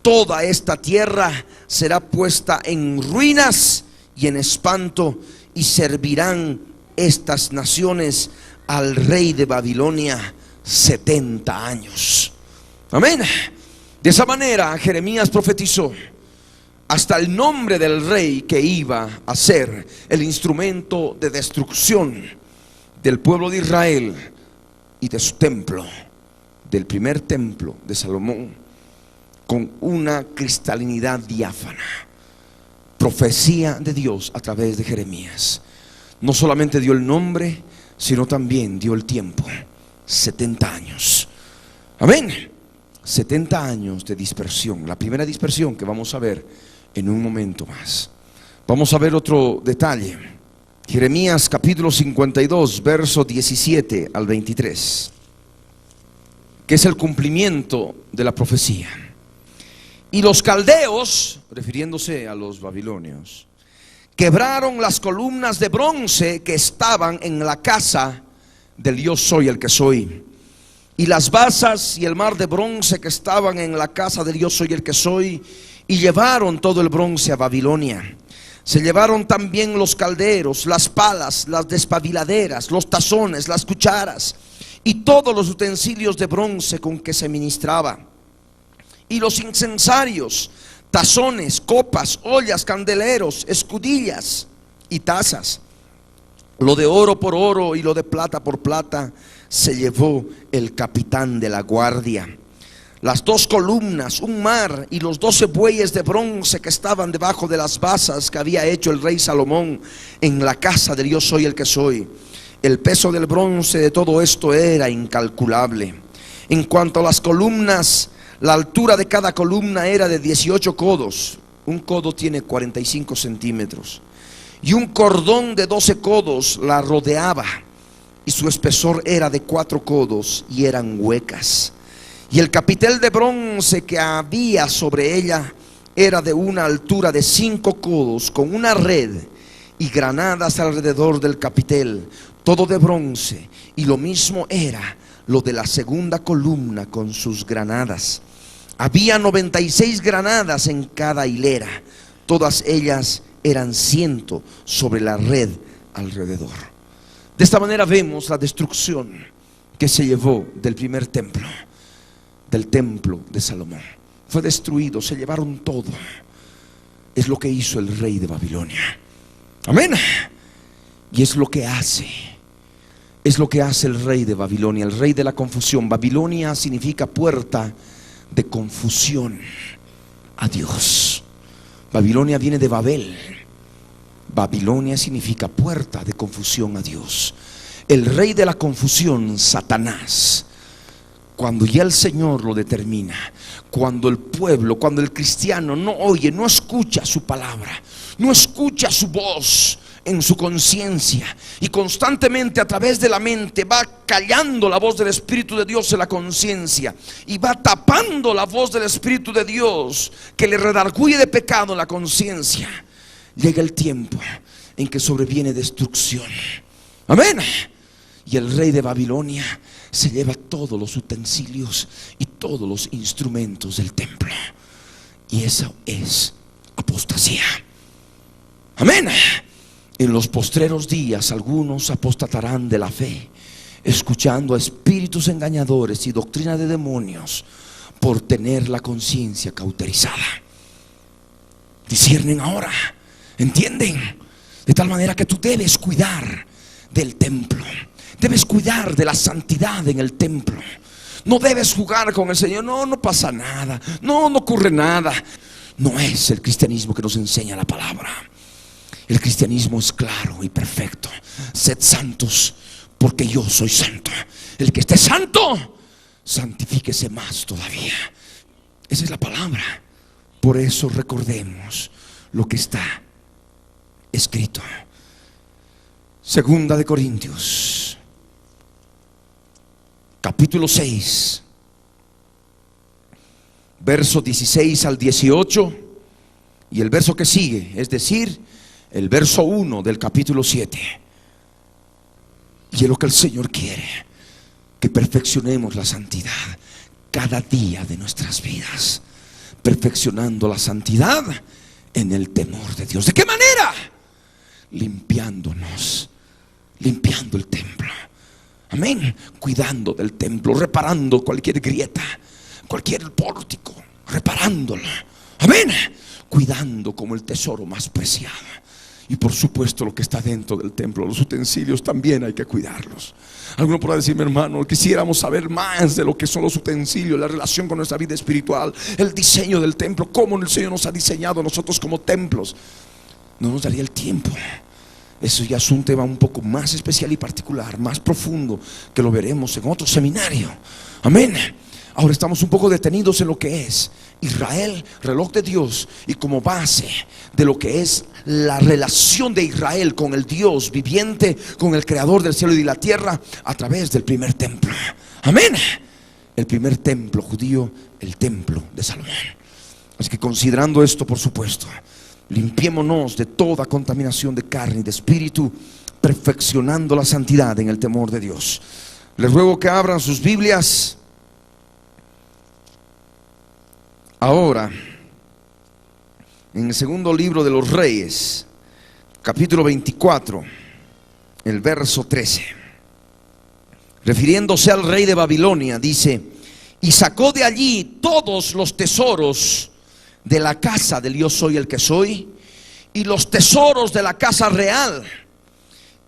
Toda esta tierra será puesta en ruinas y en espanto, y servirán estas naciones al rey de Babilonia 70 años. Amén. De esa manera Jeremías profetizó hasta el nombre del rey que iba a ser el instrumento de destrucción del pueblo de Israel y de su templo, del primer templo de Salomón, con una cristalinidad diáfana. Profecía de Dios a través de Jeremías. No solamente dio el nombre, sino también dio el tiempo: 70 años. Amén. 70 años de dispersión. La primera dispersión que vamos a ver en un momento más. Vamos a ver otro detalle. Jeremías capítulo 52, verso 17 al 23, que es el cumplimiento de la profecía. Y los caldeos, refiriéndose a los babilonios, quebraron las columnas de bronce que estaban en la casa del yo soy el que soy, y las basas y el mar de bronce que estaban en la casa del yo soy el que soy, y llevaron todo el bronce a Babilonia. Se llevaron también los calderos, las palas, las despabiladeras, los tazones, las cucharas y todos los utensilios de bronce con que se ministraba, y los incensarios, tazones, copas, ollas, candeleros, escudillas y tazas. Lo de oro por oro y lo de plata por plata se llevó el capitán de la guardia. Las 2 columnas, un mar y los 12 bueyes de bronce que estaban debajo de las basas que había hecho el rey Salomón en la casa del yo soy el que soy. El peso del bronce de todo esto era incalculable. En cuanto a las columnas, la altura de cada columna era de 18 codos. Un codo tiene 45 centímetros. Y un cordón de 12 codos la rodeaba. Y su espesor era de 4 codos y eran huecas. Y el capitel de bronce que había sobre ella era de una altura de 5 codos, con una red y granadas alrededor del capitel, todo de bronce. Y lo mismo era lo de la segunda columna con sus granadas. Había 96 granadas en cada hilera, todas ellas eran 100 sobre la red alrededor. De esta manera vemos la destrucción que se llevó del primer templo, del templo de Salomón. Fue destruido, se llevaron todo. Es lo que hizo el rey de Babilonia. Amén. Y es lo que hace el rey de Babilonia, el rey de la confusión. Babilonia significa puerta de confusión a Dios. Babilonia viene de Babel. Babilonia significa puerta de confusión a Dios. El rey de la confusión, Satanás, cuando ya el Señor lo determina, cuando el pueblo, cuando el cristiano no oye, no escucha su palabra, no escucha su voz en su conciencia, y constantemente a través de la mente va callando la voz del Espíritu de Dios en la conciencia, y va tapando la voz del Espíritu de Dios que le redarguye de pecado en la conciencia, llega el tiempo en que sobreviene destrucción. Amén. Y el rey de Babilonia se lleva todos los utensilios y todos los instrumentos del templo, y eso es apostasía. Amén. En los postreros días algunos apostatarán de la fe, escuchando a espíritus engañadores y doctrina de demonios, por tener la conciencia cauterizada. Disciernen ahora, entienden, de tal manera que tú debes cuidar del templo, debes cuidar de la santidad en el templo. No debes jugar con el Señor. No pasa nada, no ocurre nada. No es el cristianismo que nos enseña la palabra. El cristianismo es claro y perfecto. Sed santos porque yo soy santo. El que esté santo, santifíquese más todavía. Esa es la palabra. Por eso recordemos lo que está escrito. Segunda de Corintios, capítulo 6, versos 16 al 18 y el verso que sigue, es decir, el verso 1 del capítulo 7. Y es lo que el Señor quiere, que perfeccionemos la santidad cada día de nuestras vidas, perfeccionando la santidad en el temor de Dios. ¿De qué manera? Limpiándonos, limpiando el templo. Amén. Cuidando del templo, reparando cualquier grieta, cualquier pórtico, reparándolo. Amén. Cuidando como el tesoro más preciado. Y por supuesto lo que está dentro del templo, los utensilios también hay que cuidarlos. Alguno podrá decirme, hermano, quisiéramos saber más de lo que son los utensilios, la relación con nuestra vida espiritual, el diseño del templo, cómo el Señor nos ha diseñado a nosotros como templos. No nos daría el tiempo. Eso ya es un tema un poco más especial y particular, más profundo, que lo veremos en otro seminario. Amén. Ahora estamos un poco detenidos en lo que es Israel, reloj de Dios, y como base de lo que es la relación de Israel con el Dios viviente, con el creador del cielo y de la tierra, a través del primer templo. Amén. El primer templo judío, el templo de Salomón. Así que considerando esto, por supuesto, limpiémonos de toda contaminación de carne y de espíritu, perfeccionando la santidad en el temor de Dios. Les ruego que abran sus Biblias ahora en el segundo libro de los Reyes, capítulo 24, el verso 13. Refiriéndose al rey de Babilonia, dice: y sacó de allí todos los tesoros de la casa del yo soy el que soy, y los tesoros de la casa real,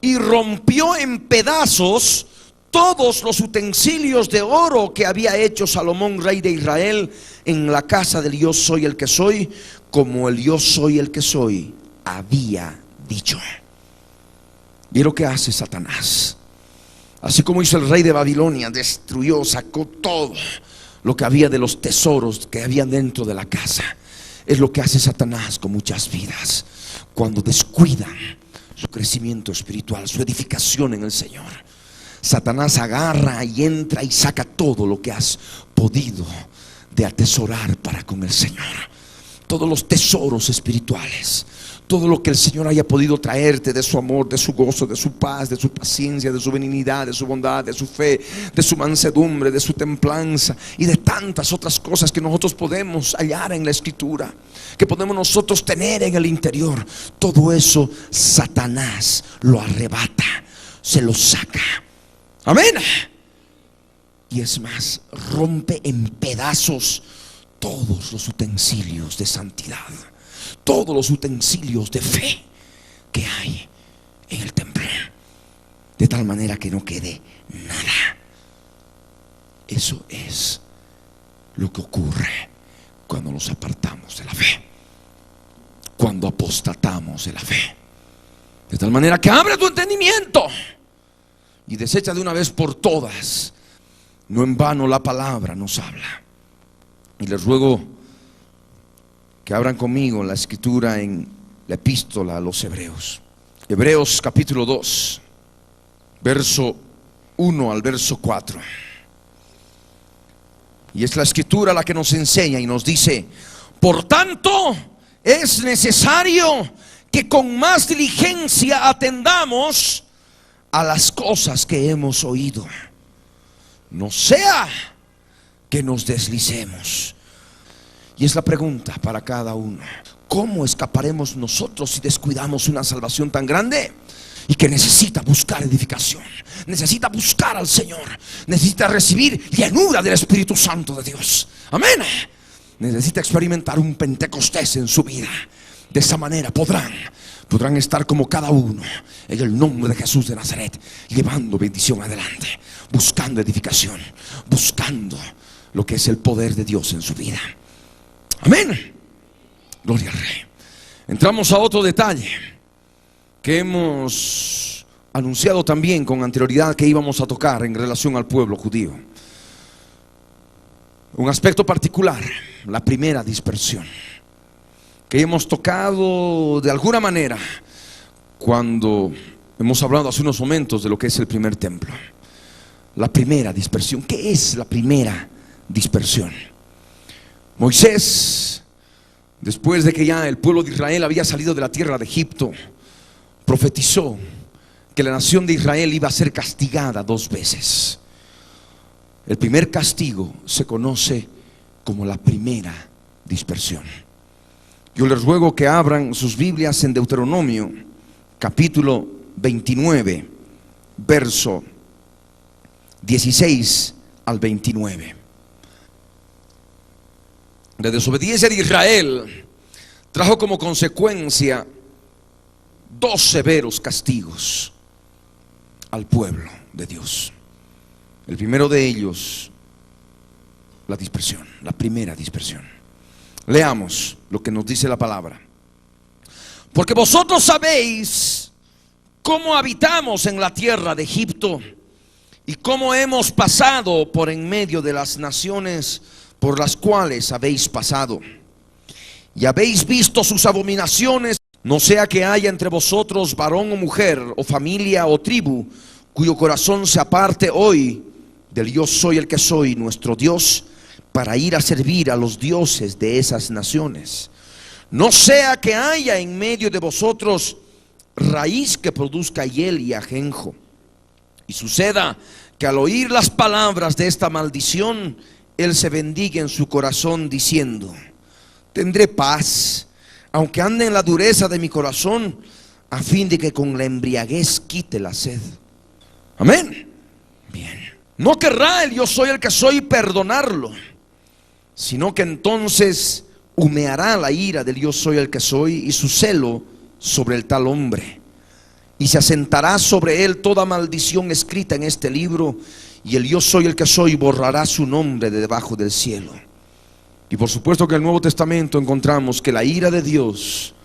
y rompió en pedazos todos los utensilios de oro que había hecho Salomón, rey de Israel, en la casa del yo soy el que soy, como el yo soy el que soy había dicho. ¿Y lo que hace Satanás? Así como hizo el rey de Babilonia, destruyó, sacó todo lo que había de los tesoros que había dentro de la casa. Es lo que hace Satanás con muchas vidas cuando descuidan su crecimiento espiritual, su edificación en el Señor. Satanás agarra y entra y saca todo lo que has podido de atesorar para con el Señor. Todos los tesoros espirituales, todo lo que el Señor haya podido traerte de su amor, de su gozo, de su paz, de su paciencia, de su benignidad, de su bondad, de su fe, de su mansedumbre, de su templanza y de tantas otras cosas que nosotros podemos hallar en la Escritura, que podemos nosotros tener en el interior. Todo eso Satanás lo arrebata, se lo saca. Amén. Y es más, rompe en pedazos todos los utensilios de santidad, todos los utensilios de fe que hay en el templo, de tal manera que no quede nada. Eso es lo que ocurre cuando nos apartamos de la fe, cuando apostatamos de la fe. De tal manera que abre tu entendimiento y desecha de una vez por todas. No en vano la palabra nos habla. Y les ruego que abran conmigo la escritura en la epístola a los Hebreos. Hebreos capítulo 2, verso 1 al verso 4. Y es la escritura la que nos enseña y nos dice: por tanto es necesario que con más diligencia atendamos a las cosas que hemos oído, no sea que nos deslicemos. Y es la pregunta para cada uno: ¿cómo escaparemos nosotros si descuidamos una salvación tan grande y que necesita buscar edificación, necesita buscar al Señor, necesita recibir llenura del Espíritu Santo de Dios? Amén. Necesita experimentar un Pentecostés en su vida. De esa manera podrán estar como cada uno en el nombre de Jesús de Nazaret, llevando bendición adelante, buscando edificación, buscando lo que es el poder de Dios en su vida. Amén. Gloria al Rey. Entramos a otro detalle. que hemos anunciado también con anterioridad que íbamos a tocar en relación al pueblo judío. Un aspecto particular, la primera dispersión, que hemos tocado de alguna manera cuando hemos hablado hace unos momentos de lo que es el primer templo. La primera dispersión. ¿Qué es la primera dispersión? Moisés, después de que ya el pueblo de Israel había salido de la tierra de Egipto, profetizó que la nación de Israel iba a ser castigada 2 veces. El primer castigo se conoce como la primera dispersión. Yo les ruego que abran sus Biblias en Deuteronomio capítulo 29, verso 16 al 29. La desobediencia de Israel trajo como consecuencia 2 severos castigos al pueblo de Dios. El primero de ellos, la dispersión, la primera dispersión. Leamos lo que nos dice la palabra. Porque vosotros sabéis cómo habitamos en la tierra de Egipto y cómo hemos pasado por en medio de las naciones por las cuales habéis pasado. Y habéis visto sus abominaciones. No sea que haya entre vosotros varón o mujer, o familia o tribu, cuyo corazón se aparte hoy del yo soy el que soy, nuestro Dios, para ir a servir a los dioses de esas naciones. No sea que haya en medio de vosotros raíz que produzca hiel y ajenjo, y suceda que al oír las palabras de esta maldición, él se bendiga en su corazón diciendo: tendré paz, aunque ande en la dureza de mi corazón, a fin de que con la embriaguez quite la sed. Amén. Bien. No querrá el yo soy el que soy perdonarlo, sino que entonces humeará la ira del yo soy el que soy y su celo sobre el tal hombre, y se asentará sobre él toda maldición escrita en este libro, y el yo soy el que soy borrará su nombre de debajo del cielo. Y por supuesto que en el Nuevo Testamento encontramos que la ira de Dios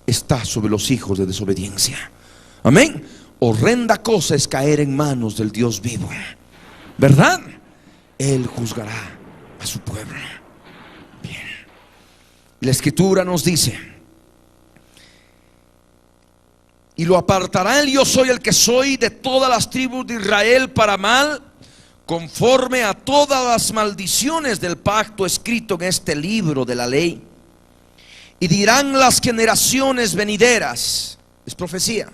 está sobre los hijos de desobediencia. Amén. Horrenda cosa es caer en manos del Dios vivo, ¿verdad? Él juzgará a su pueblo. Bien. La Escritura nos dice: y lo apartará el yo soy el que soy de todas las tribus de Israel para mal, conforme a todas las maldiciones del pacto escrito en este libro de la ley. Y dirán las generaciones venideras, es profecía,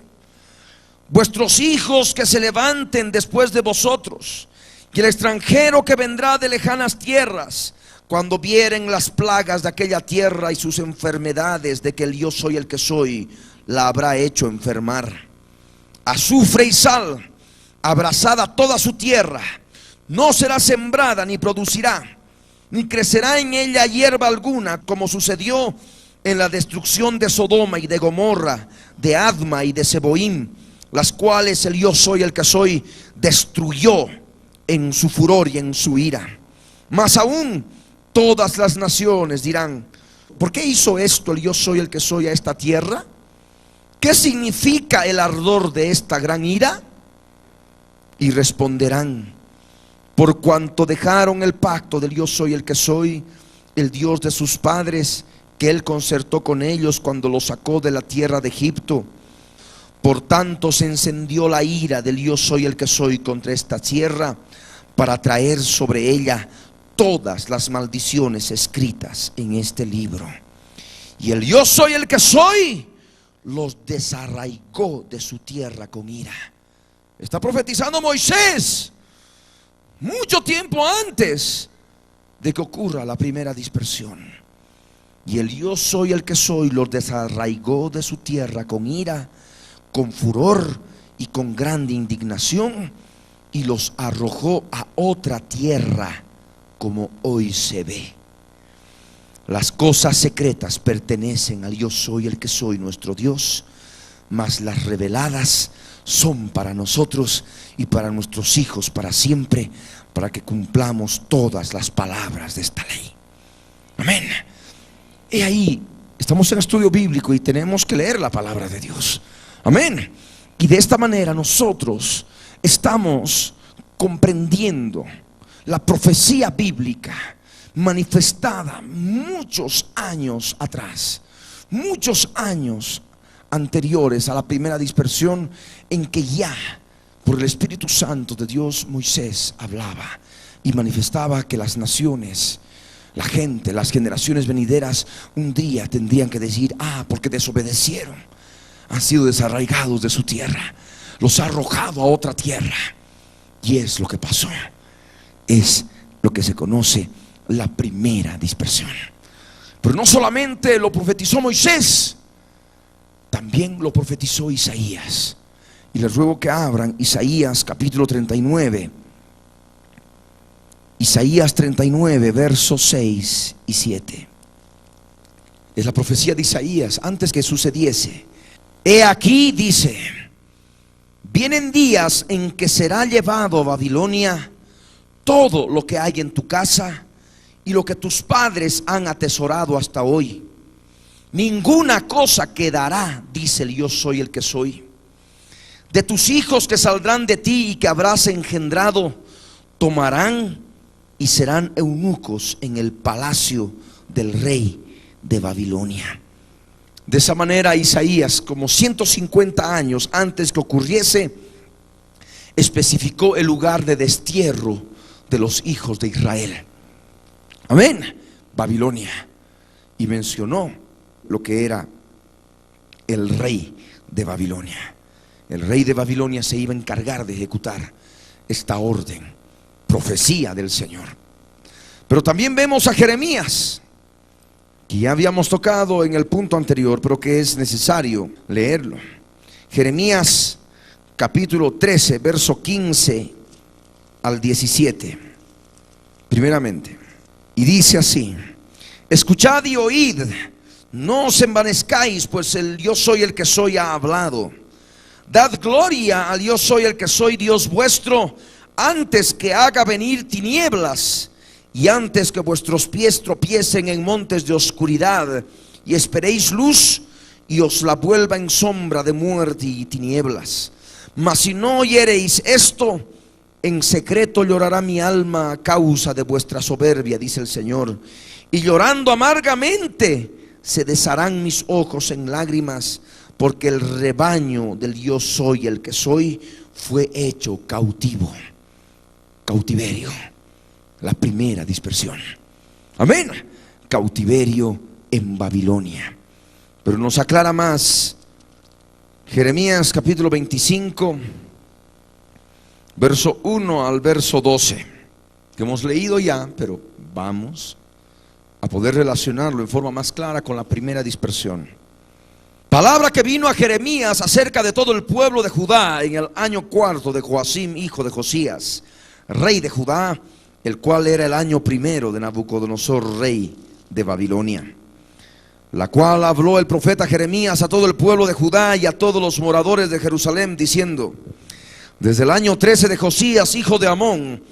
vuestros hijos que se levanten después de vosotros, y el extranjero que vendrá de lejanas tierras, cuando vieren las plagas de aquella tierra y sus enfermedades, de que el yo soy el que soy la habrá hecho enfermar. Azufre y sal, abrasada toda su tierra, no será sembrada ni producirá, ni crecerá en ella hierba alguna, como sucedió en la destrucción de Sodoma y de Gomorra, de Adma y de Seboim, las cuales el yo soy el que soy destruyó en su furor y en su ira. Mas aún todas las naciones dirán: ¿por qué hizo esto el yo soy el que soy a esta tierra? ¿Qué significa el ardor de esta gran ira? Y responderán: por cuanto dejaron el pacto del yo soy el que soy, el Dios de sus padres, que él concertó con ellos cuando los sacó de la tierra de Egipto. Por tanto se encendió la ira del yo soy el que soy contra esta tierra, para traer sobre ella todas las maldiciones escritas en este libro. Y el yo soy el que soy los desarraigó de su tierra con ira. Está profetizando Moisés mucho tiempo antes de que ocurra la primera dispersión. Y el yo soy el que soy los desarraigó de su tierra con ira, con furor y con grande indignación, y los arrojó a otra tierra, como hoy se ve. Las cosas secretas pertenecen al yo soy el que soy, nuestro Dios, mas las reveladas son para nosotros y para nuestros hijos para siempre, para que cumplamos todas las palabras de esta ley. Amén. Y ahí estamos en estudio bíblico y tenemos que leer la palabra de Dios. Amén. Y de esta manera nosotros estamos comprendiendo la profecía bíblica manifestada muchos años atrás, muchos años anteriores a la primera dispersión, en que ya por el Espíritu Santo de Dios Moisés hablaba y manifestaba que las naciones, la gente, las generaciones venideras un día tendrían que decir: porque desobedecieron, han sido desarraigados de su tierra, los ha arrojado a otra tierra. Y es lo que pasó. Es lo que se conoce la primera dispersión. Pero no solamente lo profetizó Moisés, también lo profetizó Isaías. Y les ruego que abran Isaías capítulo 39. Isaías 39, versos 6 y 7. Es la profecía de Isaías antes que sucediese. He aquí, dice: vienen días en que será llevado a Babilonia todo lo que hay en tu casa y lo que tus padres han atesorado hasta hoy. Ninguna cosa quedará, dice el yo soy el que soy. De tus hijos que saldrán de ti y que habrás engendrado, tomarán y serán eunucos en el palacio del rey de Babilonia. De esa manera Isaías, como 150 años antes que ocurriese, especificó el lugar de destierro de los hijos de Israel. Amén. Babilonia. Y mencionó lo que era el rey de Babilonia. El rey de Babilonia se iba a encargar de ejecutar esta orden, profecía del Señor. Pero también vemos a Jeremías, que ya habíamos tocado en el punto anterior, pero que es necesario leerlo. Jeremías capítulo 13, verso 15 al 17. Primeramente, y dice así: escuchad y oíd, no os envanezcáis, pues el yo soy el que soy ha hablado. Dad gloria al yo soy el que soy Dios vuestro, antes que haga venir tinieblas y antes que vuestros pies tropiecen en montes de oscuridad, y esperéis luz y os la vuelva en sombra de muerte y tinieblas. Mas si no oyereis esto, en secreto llorará mi alma a causa de vuestra soberbia, dice el Señor, y llorando amargamente se desharán mis ojos en lágrimas, porque el rebaño del yo soy el que soy fue hecho cautivo. Cautiverio, la primera dispersión. Amén. Cautiverio en Babilonia. Pero nos aclara más Jeremías capítulo 25, verso 1 al verso 12, que hemos leído ya, pero vamos a poder relacionarlo en forma más clara con la primera dispersión. Palabra que vino a Jeremías acerca de todo el pueblo de Judá en el año cuarto de Joacim, hijo de Josías, rey de Judá, el cual era el año primero de Nabucodonosor, rey de Babilonia. La cual habló el profeta Jeremías a todo el pueblo de Judá y a todos los moradores de Jerusalén, diciendo: desde el año 13 de Josías, hijo de Amón,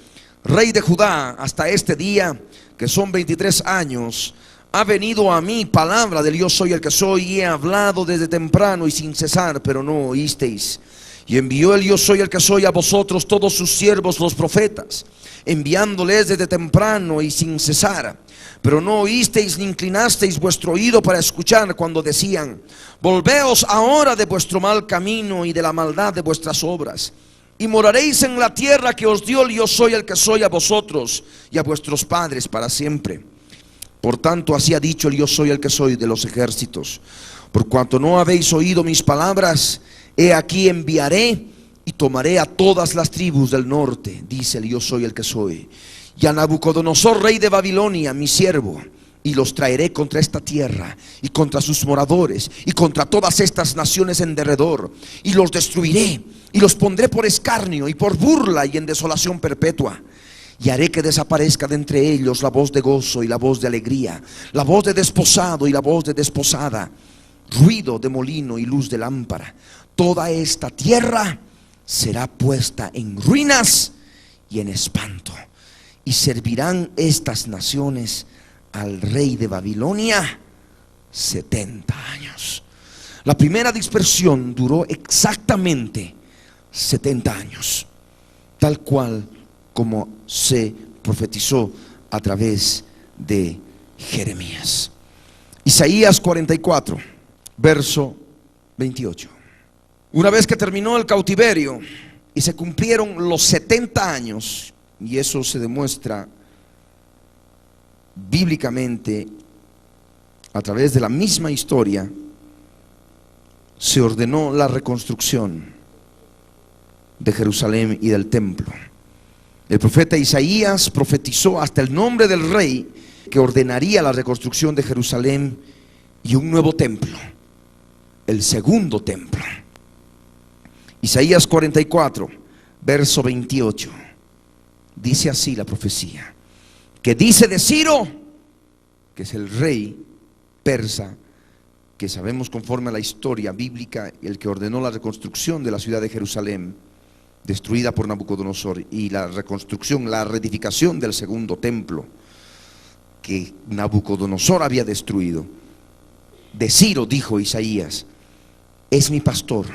rey de Judá, hasta este día, que son 23 años, ha venido a mí palabra del yo soy el que soy, y he hablado desde temprano y sin cesar, pero no oísteis. Y envió el yo soy el que soy a vosotros todos sus siervos los profetas, enviándoles desde temprano y sin cesar, pero no oísteis ni inclinasteis vuestro oído para escuchar cuando decían: volveos ahora de vuestro mal camino y de la maldad de vuestras obras, y moraréis en la tierra que os dio el yo soy el que soy a vosotros y a vuestros padres para siempre. Por tanto, así ha dicho el yo soy el que soy de los ejércitos: por cuanto no habéis oído mis palabras, he aquí enviaré y tomaré a todas las tribus del norte, dice el yo soy el que soy, y a Nabucodonosor, rey de Babilonia, mi siervo, y los traeré contra esta tierra y contra sus moradores y contra todas estas naciones en derredor, y los destruiré y los pondré por escarnio y por burla y en desolación perpetua. Y haré que desaparezca de entre ellos la voz de gozo y la voz de alegría, la voz de desposado y la voz de desposada, ruido de molino y luz de lámpara. Toda esta tierra será puesta en ruinas y en espanto, y servirán estas naciones al rey de Babilonia 70 años. La primera dispersión duró exactamente 70 años, tal cual como se profetizó a través de Jeremías. Isaías 44, verso 28. Una vez que terminó el cautiverio y se cumplieron los 70 años, y eso se demuestra bíblicamente a través de la misma historia, se ordenó la reconstrucción de Jerusalén y del templo. El profeta Isaías profetizó hasta el nombre del rey que ordenaría la reconstrucción de Jerusalén y un nuevo templo, el segundo templo. Isaías 44, verso 28, dice así la profecía, que dice de Ciro, que es el rey persa, que sabemos conforme a la historia bíblica, el que ordenó la reconstrucción de la ciudad de Jerusalén, destruida por Nabucodonosor, y la reconstrucción, la reedificación del segundo templo que Nabucodonosor había destruido. De Ciro dijo Isaías: es mi pastor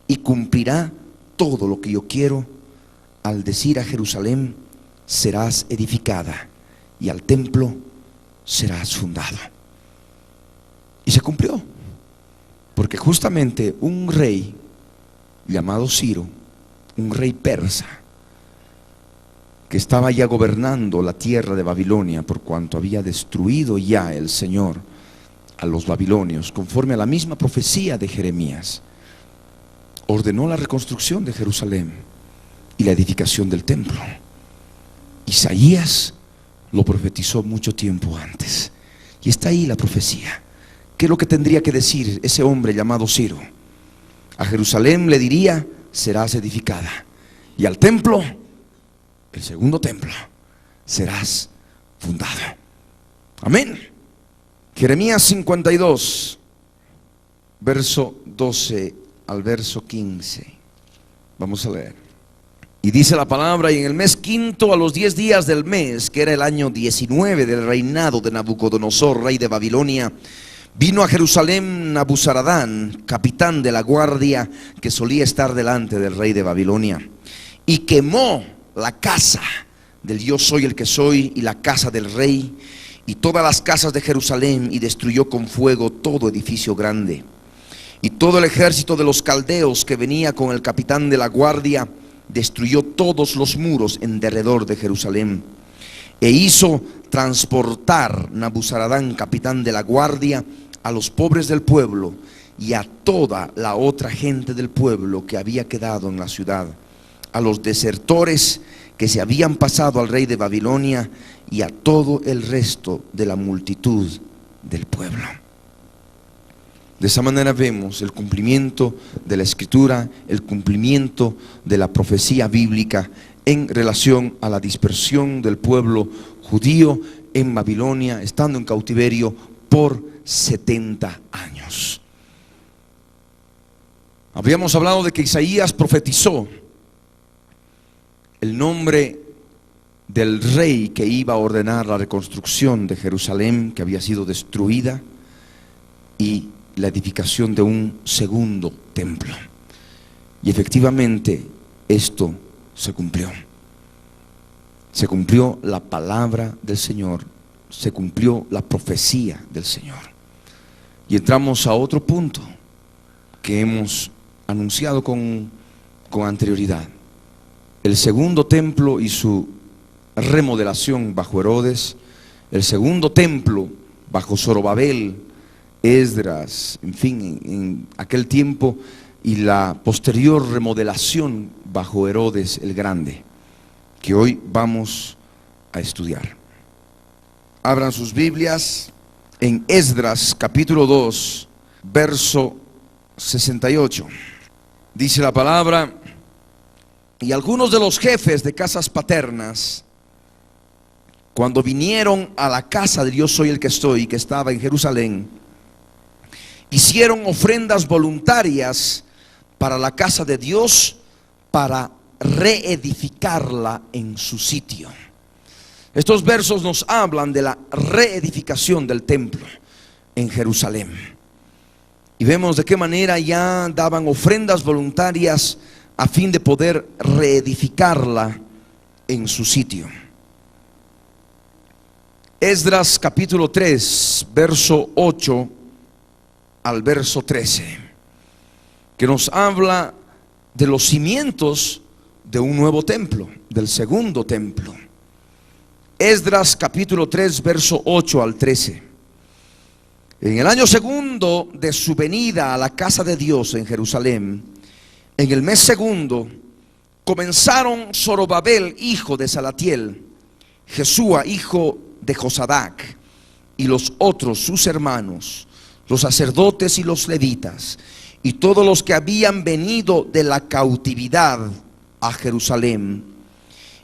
y cumplirá todo lo que yo quiero, al decir a Jerusalén: serás edificada, y al templo serás fundado. Y se cumplió, porque justamente un rey llamado Ciro, un rey persa, que estaba ya gobernando la tierra de Babilonia, por cuanto había destruido ya el Señor a los babilonios, conforme a la misma profecía de Jeremías, ordenó la reconstrucción de Jerusalén y la edificación del templo. Isaías lo profetizó mucho tiempo antes, y está ahí la profecía. ¿Qué es lo que tendría que decir ese hombre llamado Ciro? A Jerusalén le diría: serás edificada, y al templo, el segundo templo, serás fundado. Amén. Jeremías 52, verso 12 al verso 15. Vamos a leer. Y dice la palabra: y en el mes quinto, a los 10 días del mes, que era el año 19 del reinado de Nabucodonosor, rey de Babilonia, vino a Jerusalén Nabuzaradán, capitán de la guardia, que solía estar delante del rey de Babilonia, y quemó la casa del yo soy el que soy, y la casa del rey, y todas las casas de Jerusalén, y destruyó con fuego todo edificio grande. Y todo el ejército de los caldeos que venía con el capitán de la guardia destruyó todos los muros en derredor de Jerusalén. E hizo transportar Nabuzaradán, capitán de la guardia, a los pobres del pueblo y a toda la otra gente del pueblo que había quedado en la ciudad, a los desertores que se habían pasado al rey de Babilonia, y a todo el resto de la multitud del pueblo. De esa manera vemos el cumplimiento de la escritura, el cumplimiento de la profecía bíblica en relación a la dispersión del pueblo judío en Babilonia, estando en cautiverio por 70 años. Habíamos hablado de que Isaías profetizó el nombre del rey que iba a ordenar la reconstrucción de Jerusalén, que había sido destruida, y la edificación de un segundo templo. Y efectivamente esto se cumplió. Se cumplió la palabra del Señor, se cumplió la profecía del Señor. Y entramos a otro punto que hemos anunciado con anterioridad: el segundo templo y su remodelación bajo Herodes, el segundo templo bajo Zorobabel, Esdras, en fin, en aquel tiempo, y la posterior remodelación bajo Herodes el Grande, que hoy vamos a estudiar. Abran sus Biblias en Esdras capítulo 2, verso 68. Dice la palabra: y algunos de los jefes de casas paternas, cuando vinieron a la casa de yo soy el que estoy, que estaba en Jerusalén, hicieron ofrendas voluntarias para la casa de Dios, para reedificarla en su sitio. Estos versos nos hablan de la reedificación del templo en Jerusalén. Y vemos de qué manera ya daban ofrendas voluntarias a fin de poder reedificarla en su sitio. Esdras capítulo 3, verso 8 al verso 13, que nos habla de los cimientos de un nuevo templo, del segundo templo. Esdras capítulo 3, verso 8 al 13. En el año segundo de su venida a la casa de Dios en Jerusalén, en el mes segundo, comenzaron Zorobabel, hijo de Salatiel, Jesúa, hijo de Josadac, y los otros sus hermanos, los sacerdotes y los levitas, y todos los que habían venido de la cautividad a Jerusalén,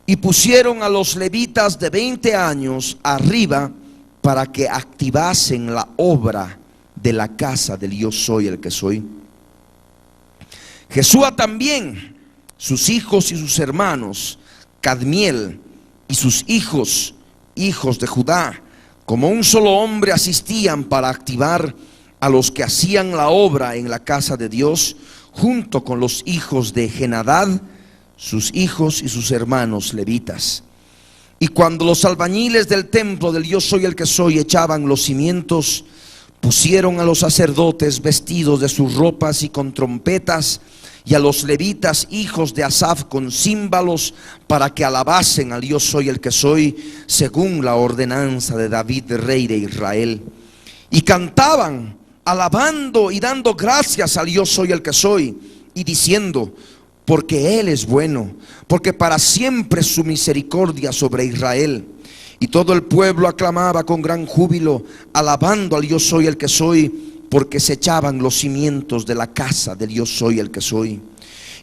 y pusieron a los levitas de 20 años arriba para que activasen la obra de la casa del Yo Soy el que soy. Jesúa también, sus hijos y sus hermanos, Cadmiel y sus hijos, hijos de Judá, como un solo hombre asistían para activar a los que hacían la obra en la casa de Dios, junto con los hijos de Genadad, sus hijos y sus hermanos levitas. Y cuando los albañiles del templo del Yo Soy el que soy echaban los cimientos, pusieron a los sacerdotes vestidos de sus ropas y con trompetas, y a los levitas hijos de Asaf con címbalos, para que alabasen al Yo Soy el que soy, según la ordenanza de David, rey de Israel. Y cantaban, alabando y dando gracias al Yo Soy el que soy, y diciendo: porque Él es bueno, porque para siempre es su misericordia sobre Israel. Y todo el pueblo aclamaba con gran júbilo, alabando al Yo Soy el que soy, porque se echaban los cimientos de la casa del Yo Soy el que soy.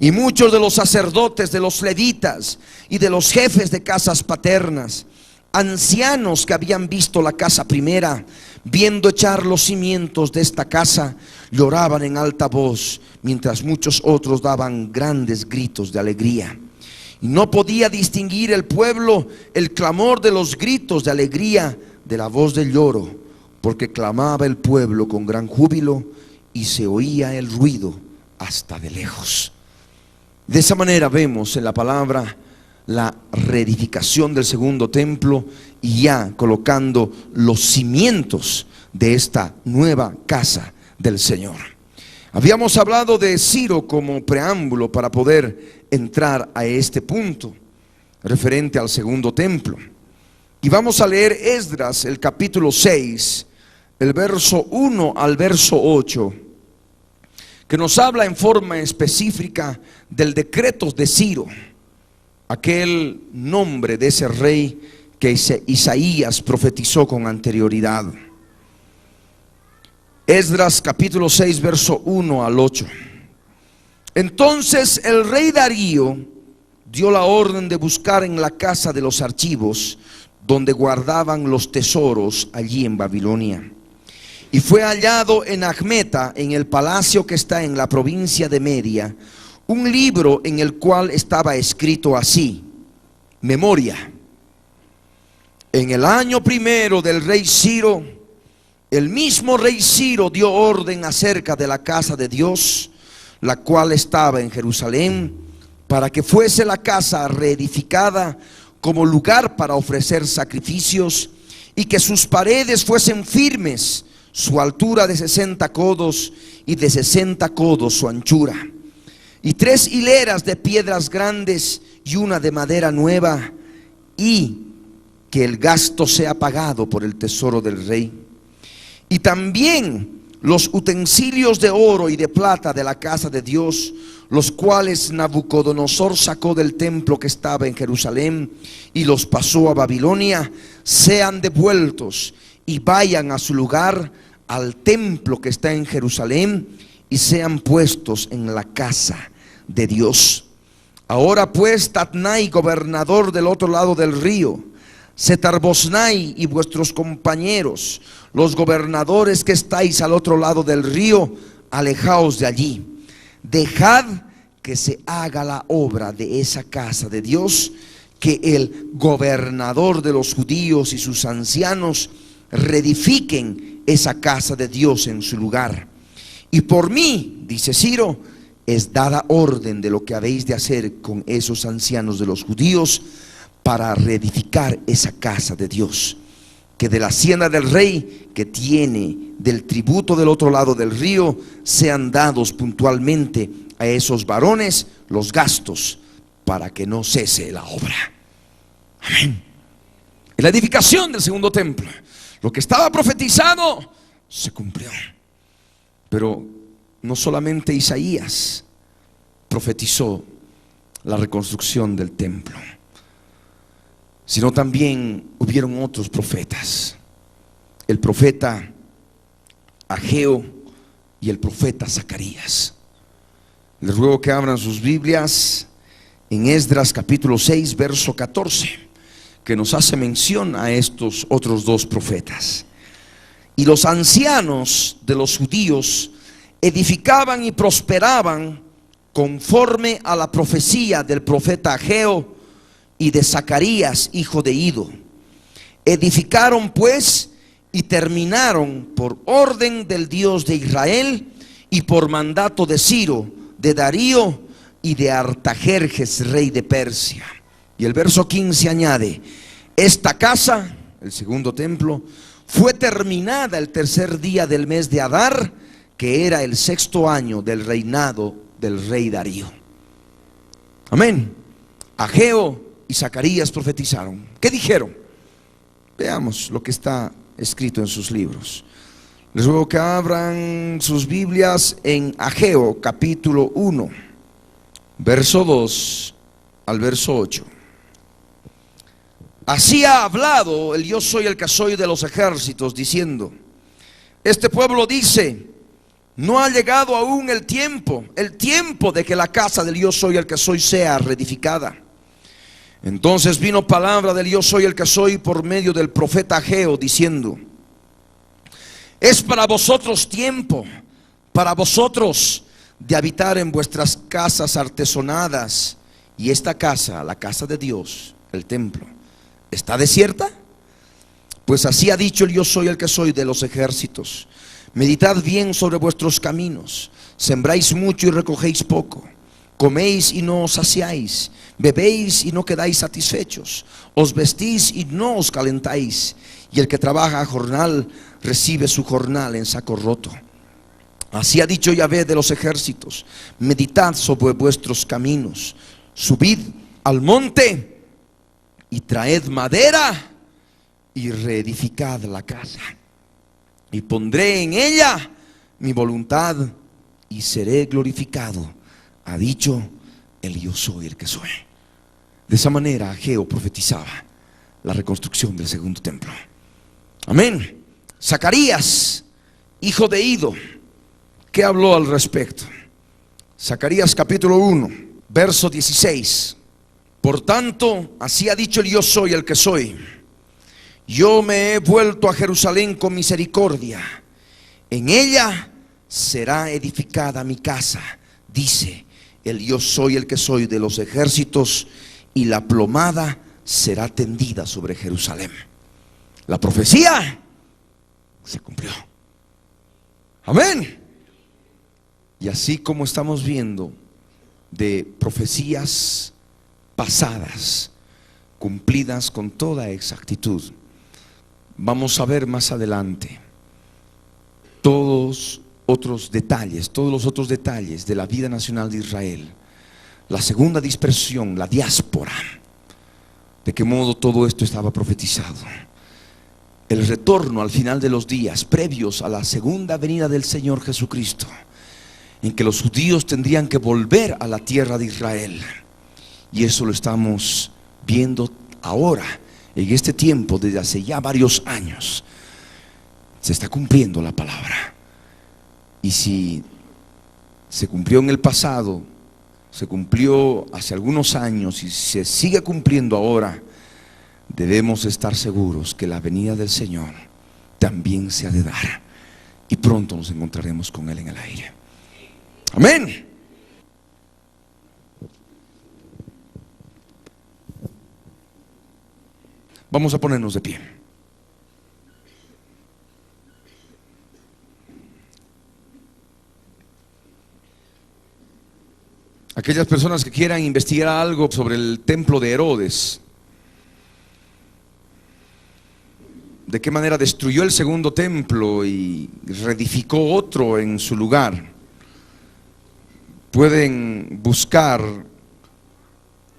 Y muchos de los sacerdotes, de los levitas y de los jefes de casas paternas, ancianos que habían visto la casa primera, viendo echar los cimientos de esta casa, lloraban en alta voz, mientras muchos otros daban grandes gritos de alegría. Y no podía distinguir el pueblo el clamor de los gritos de alegría de la voz del lloro, porque clamaba el pueblo con gran júbilo y se oía el ruido hasta de lejos. De esa manera vemos en la palabra la reedificación del segundo templo, y ya colocando los cimientos de esta nueva casa del Señor. Habíamos hablado de Ciro como preámbulo para poder entrar a este punto referente al segundo templo. Y vamos a leer Esdras, el capítulo 6, el verso 1 al verso 8, que nos habla en forma específica del decreto de Ciro, aquel nombre de ese rey que Isaías profetizó con anterioridad. Esdras capítulo 6, verso 1 al 8. Entonces el rey Darío dio la orden de buscar en la casa de los archivos, donde guardaban los tesoros allí en Babilonia. Y fue hallado en Acmeta, en el palacio que está en la provincia de Media, un libro en el cual estaba escrito así: memoria. En el año primero del rey Ciro, el mismo rey Ciro dio orden acerca de la casa de Dios, la cual estaba en Jerusalén, para que fuese la casa reedificada como lugar para ofrecer sacrificios, y que sus paredes fuesen firmes, su altura de 60 codos y de 60 codos su anchura, y 3 hileras de piedras grandes y una de madera nueva, y que el gasto sea pagado por el tesoro del rey. Y también los utensilios de oro y de plata de la casa de Dios, los cuales Nabucodonosor sacó del templo que estaba en Jerusalén y los pasó a Babilonia, sean devueltos y vayan a su lugar, al templo que está en Jerusalén, y sean puestos en la casa de Dios. Ahora pues, Tatnai, gobernador del otro lado del río, Setar-Boznai y vuestros compañeros, los gobernadores que estáis al otro lado del río, alejaos de allí. Dejad que se haga la obra de esa casa de Dios, que el gobernador de los judíos y sus ancianos reedifiquen esa casa de Dios en su lugar. Y por mí, dice Ciro, es dada orden de lo que habéis de hacer con esos ancianos de los judíos para reedificar esa casa de Dios, que de la hacienda del rey que tiene del tributo del otro lado del río sean dados puntualmente a esos varones los gastos para que no cese la obra. Amén. En la edificación del segundo templo, lo que estaba profetizado se cumplió. Pero no solamente Isaías profetizó la reconstrucción del templo, sino también hubieron otros profetas: el profeta Ageo y el profeta Zacarías. Les ruego que abran sus Biblias en Esdras capítulo 6, verso 14, que nos hace mención a estos otros dos profetas. Y los ancianos de los judíos edificaban y prosperaban conforme a la profecía del profeta Ageo y de Zacarías, hijo de Ido. Edificaron pues y terminaron por orden del Dios de Israel y por mandato de Ciro, de Darío y de Artajerjes, rey de Persia. Y el verso 15 añade: esta casa, el segundo templo, fue terminada el tercer día del mes de Adar, que era el sexto año del reinado del rey Darío. Amén. Ageo y Zacarías profetizaron. ¿Qué dijeron? Veamos lo que está escrito en sus libros. Les ruego que abran sus Biblias en Ageo capítulo 1, verso 2 al verso 8. Así ha hablado el yo soy el que soy de los ejércitos, diciendo: este pueblo dice, no ha llegado aún el tiempo de que la casa del yo soy el que soy sea reedificada. Entonces vino palabra del yo soy el que soy por medio del profeta Ageo, diciendo: es para vosotros tiempo, para vosotros de habitar en vuestras casas artesonadas, y esta casa, la casa de Dios, el templo, ¿está desierta? Pues así ha dicho el yo soy el que soy de los ejércitos: meditad bien sobre vuestros caminos, sembráis mucho y recogéis poco, coméis y no os saciáis, bebéis y no quedáis satisfechos, os vestís y no os calentáis, y el que trabaja a jornal recibe su jornal en saco roto. Así ha dicho Yahvé de los ejércitos: meditad sobre vuestros caminos, subid al monte y traed madera y reedificad la casa, y pondré en ella mi voluntad y seré glorificado, ha dicho el yo soy el que soy. De esa manera Ageo profetizaba la reconstrucción del segundo templo. Amén. Zacarías, hijo de Ido, ¿qué habló al respecto? Zacarías capítulo 1, verso 16. Por tanto, así ha dicho el yo soy el que soy: yo me he vuelto a Jerusalén con misericordia, en ella será edificada mi casa, dice el yo soy el que soy de los ejércitos, y la plomada será tendida sobre Jerusalén. La profecía se cumplió. Amén. Y así como estamos viendo de profecías pasadas cumplidas con toda exactitud, vamos a ver más adelante todos los otros detalles de la vida nacional de Israel, la segunda dispersión, la diáspora, de qué modo todo esto estaba profetizado, el retorno al final de los días previos a la segunda venida del Señor Jesucristo, en que los judíos tendrían que volver a la tierra de Israel. Y eso lo estamos viendo ahora, en este tiempo, desde hace ya varios años. Se está cumpliendo la palabra. Y si se cumplió en el pasado, se cumplió hace algunos años y se sigue cumpliendo ahora, debemos estar seguros que la venida del Señor también se ha de dar, y pronto nos encontraremos con Él en el aire. Amén. Vamos a ponernos de pie. Aquellas personas que quieran investigar algo sobre el templo de Herodes, de qué manera destruyó el segundo templo y reedificó otro en su lugar, pueden buscar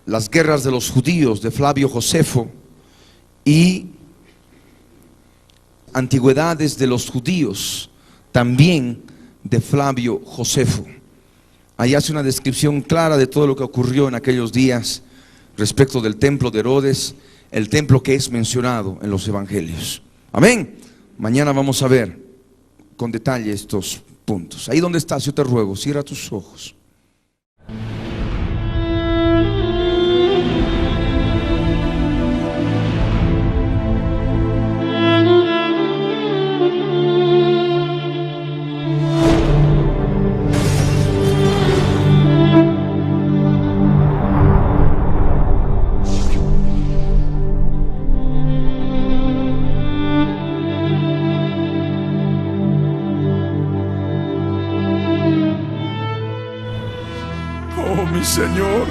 las guerras de los judíos de Flavio Josefo y antigüedades de los judíos también de Flavio Josefo. Ahí hace una descripción clara de todo lo que ocurrió en aquellos días respecto del templo de Herodes, el templo que es mencionado en los evangelios. Amén. Mañana vamos a ver con detalle estos puntos. Ahí donde estás, yo te ruego, cierra tus ojos. Señor,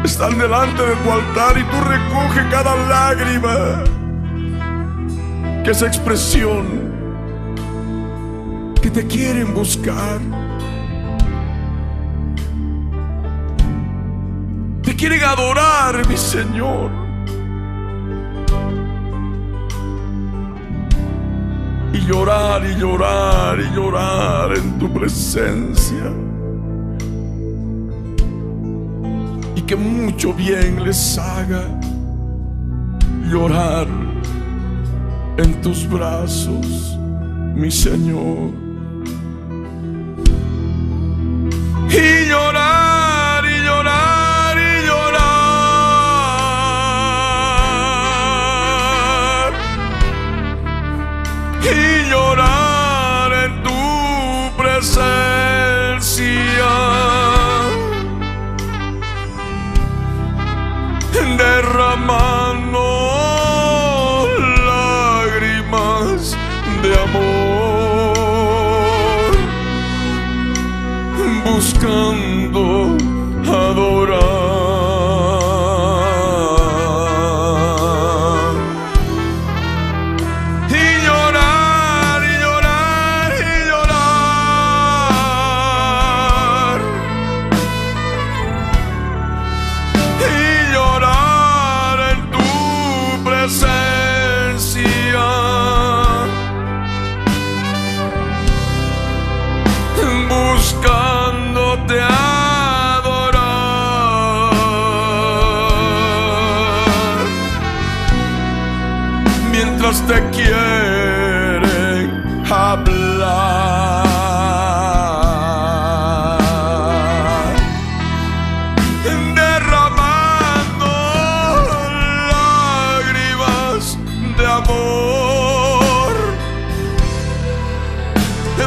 están delante de tu altar y tú recoges cada lágrima, que es expresión que te quieren buscar, te quieren adorar, mi Señor. Y llorar y llorar y llorar en tu presencia. Que mucho bien les haga llorar en tus brazos, mi Señor. Y llorar y llorar y llorar y llorar en tu presencia, derramando lágrimas de amor, buscando adorar. Y llorar y llorar y llorar y llorar en tu presencia, buscándote adorar, mientras te quieren hablar, derramando lágrimas de amor,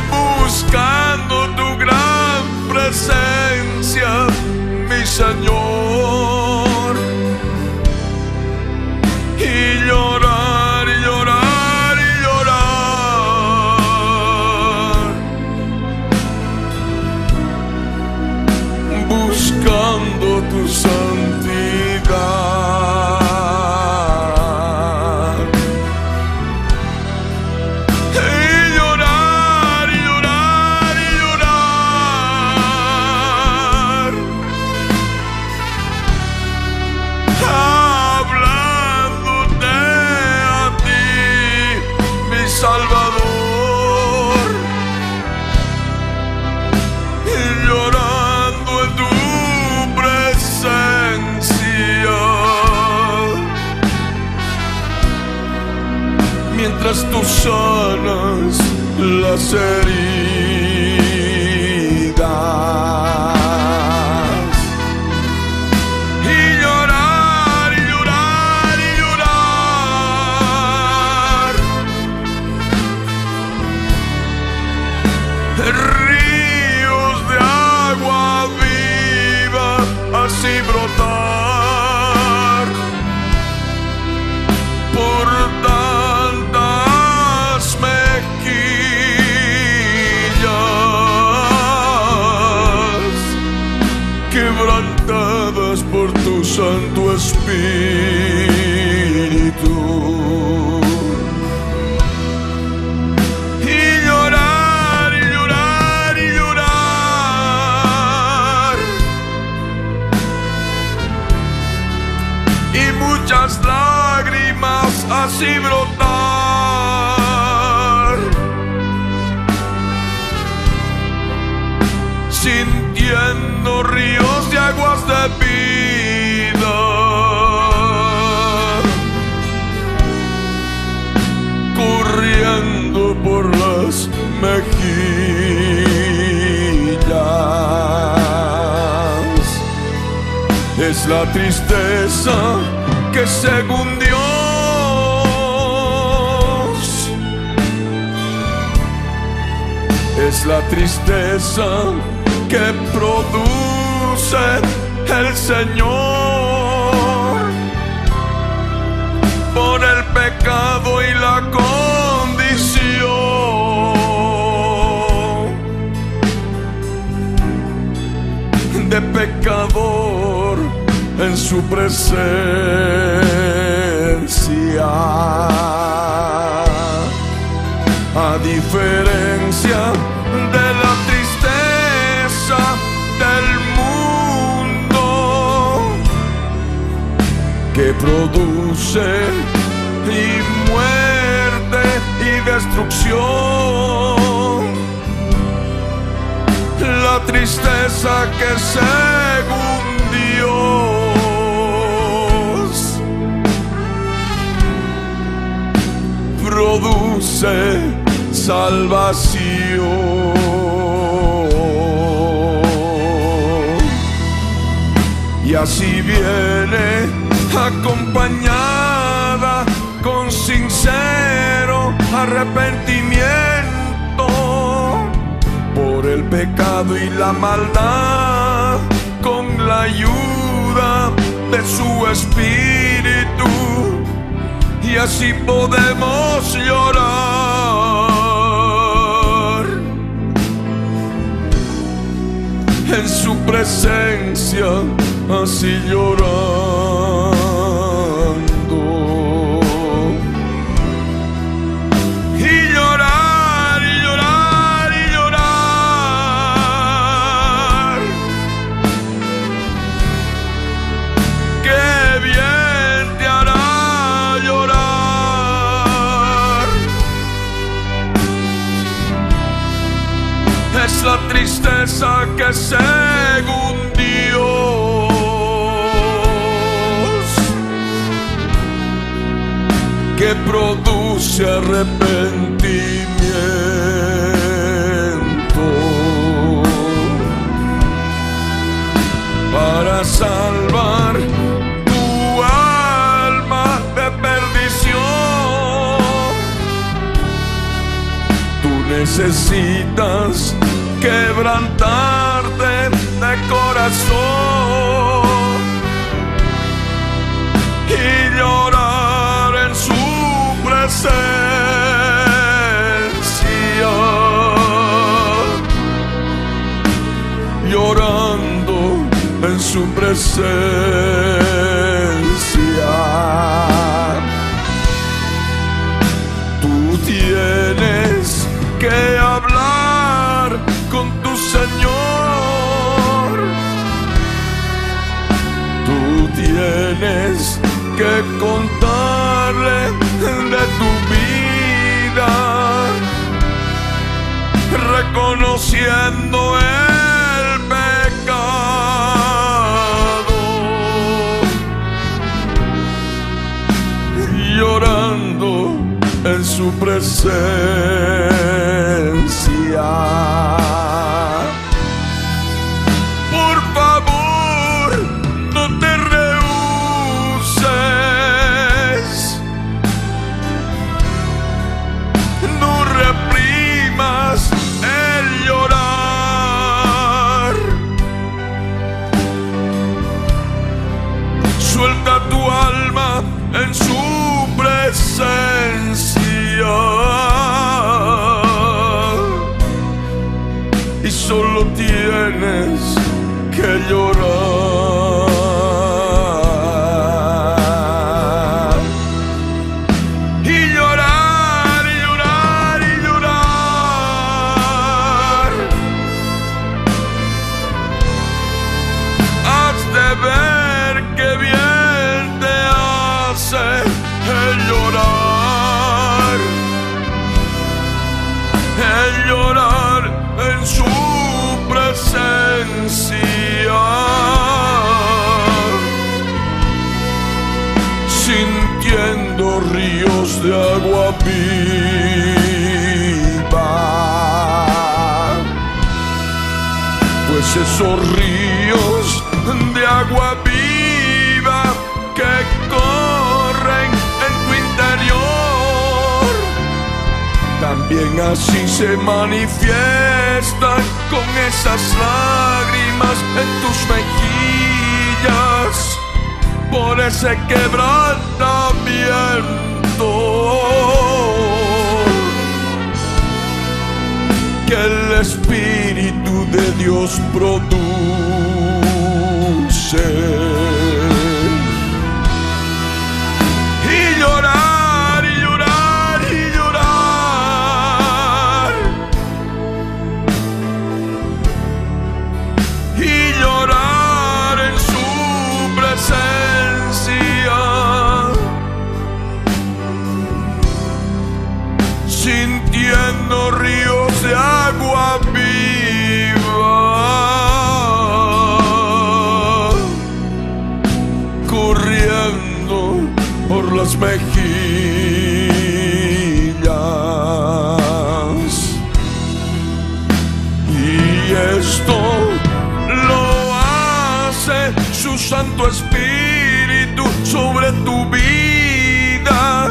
buscando tu gran presencia, mi Señor. Y llorar y llorar y llorar, buscando tu santidad. Y llorar y llorar y llorar, hablándote a ti, mi Salvador, y llorando en tu presencia, mientras tú sanas las heridas. Y llorar y llorar y llorar, ríos de agua viva así brotar por tantas mejillas. Santo Espíritu. Y llorar, y llorar, y llorar, y muchas lágrimas así brotar, sintiendo ríos de aguas de vida corriendo por las mejillas. Es la tristeza que según Dios es la tristeza que produce el Señor por el pecado y la condición de pecador en su presencia. A diferencia de la tristeza del mundo que produce y muerte y destrucción, la tristeza que según Dios produce salvación. Y así viene acompañada con sincero arrepentimiento por el pecado y la maldad, con la ayuda de su Espíritu. Y así podemos llorar en su presencia, así llorando. Y llorar, y llorar, y llorar. Qué bien te hará llorar. Es la tristeza que según Dios que produce arrepentimiento para salvar tu alma de perdición. Tú necesitas quebrantarte de corazón y llorar en su presencia, llorando en su presencia. Tú tienes que hablar con tu Señor. Tú tienes que contarle de tu vida, reconociendo el pecado, llorando en su presencia. Por favor, no te rehuses, no reprimas el llorar. Suelta tu alma en su presencia en su presencia, sintiendo ríos de agua viva, pues esos ríos de agua viva que corren en tu interior, también así se manifiestan con esas lágrimas en tus mejillas, por ese quebrantamiento que el Espíritu de Dios produce. Y llorar, y llorar, y llorar, y llorar en su presencia, sintiendo ríos de agua viva corriendo por las mejillas. Y esto lo hace su Santo Espíritu sobre tu vida,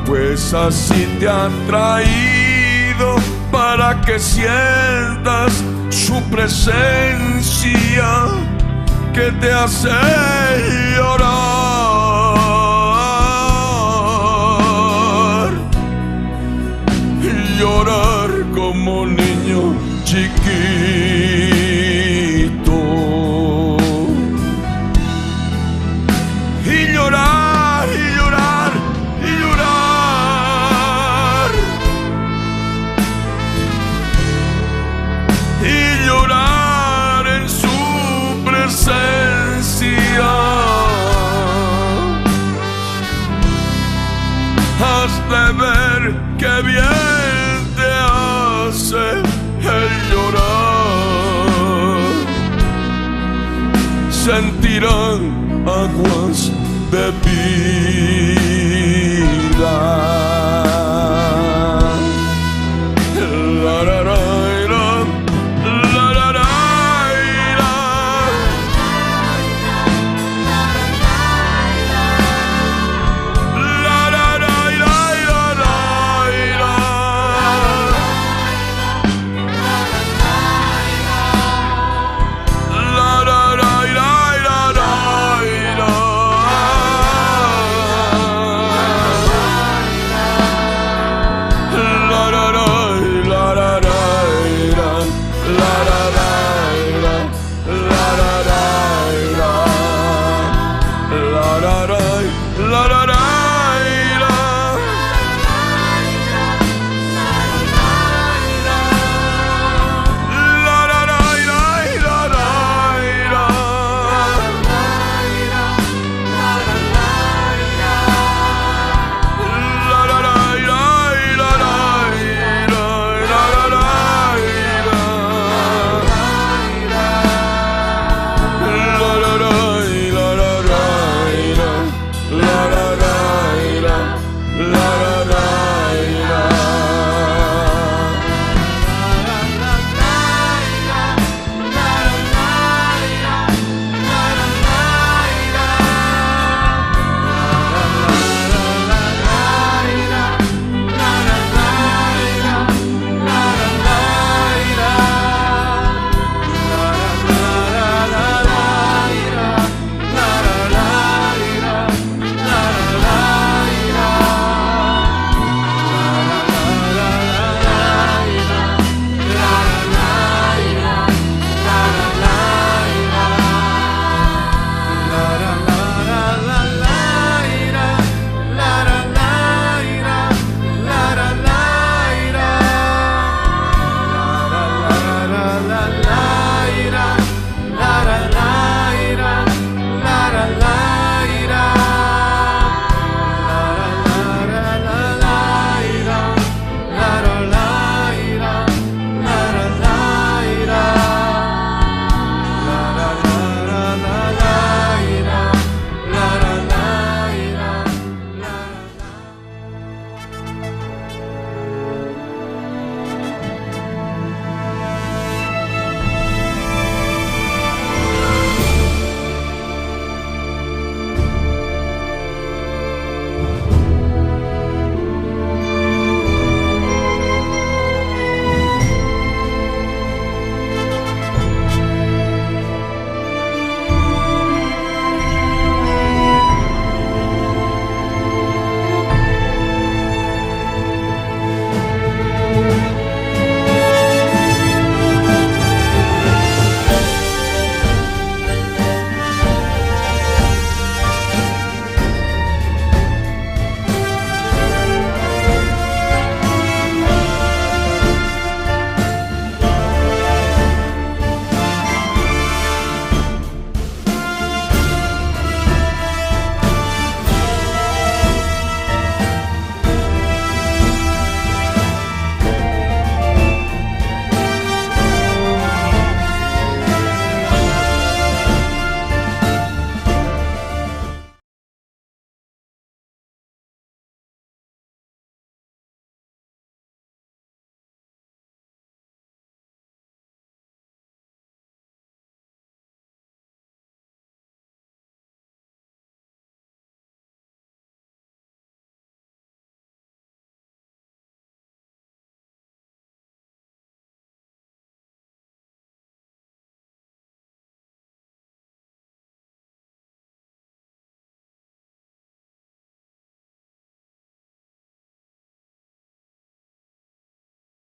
pues así te ha traído para que sientas su presencia que te hace llorar, llorar como niño chiquito, y llorar, y llorar, y llorar, y llorar en su presencia. Has de ver que bien te hace el llorar. Sentirán aguas de vida. La, la, la. La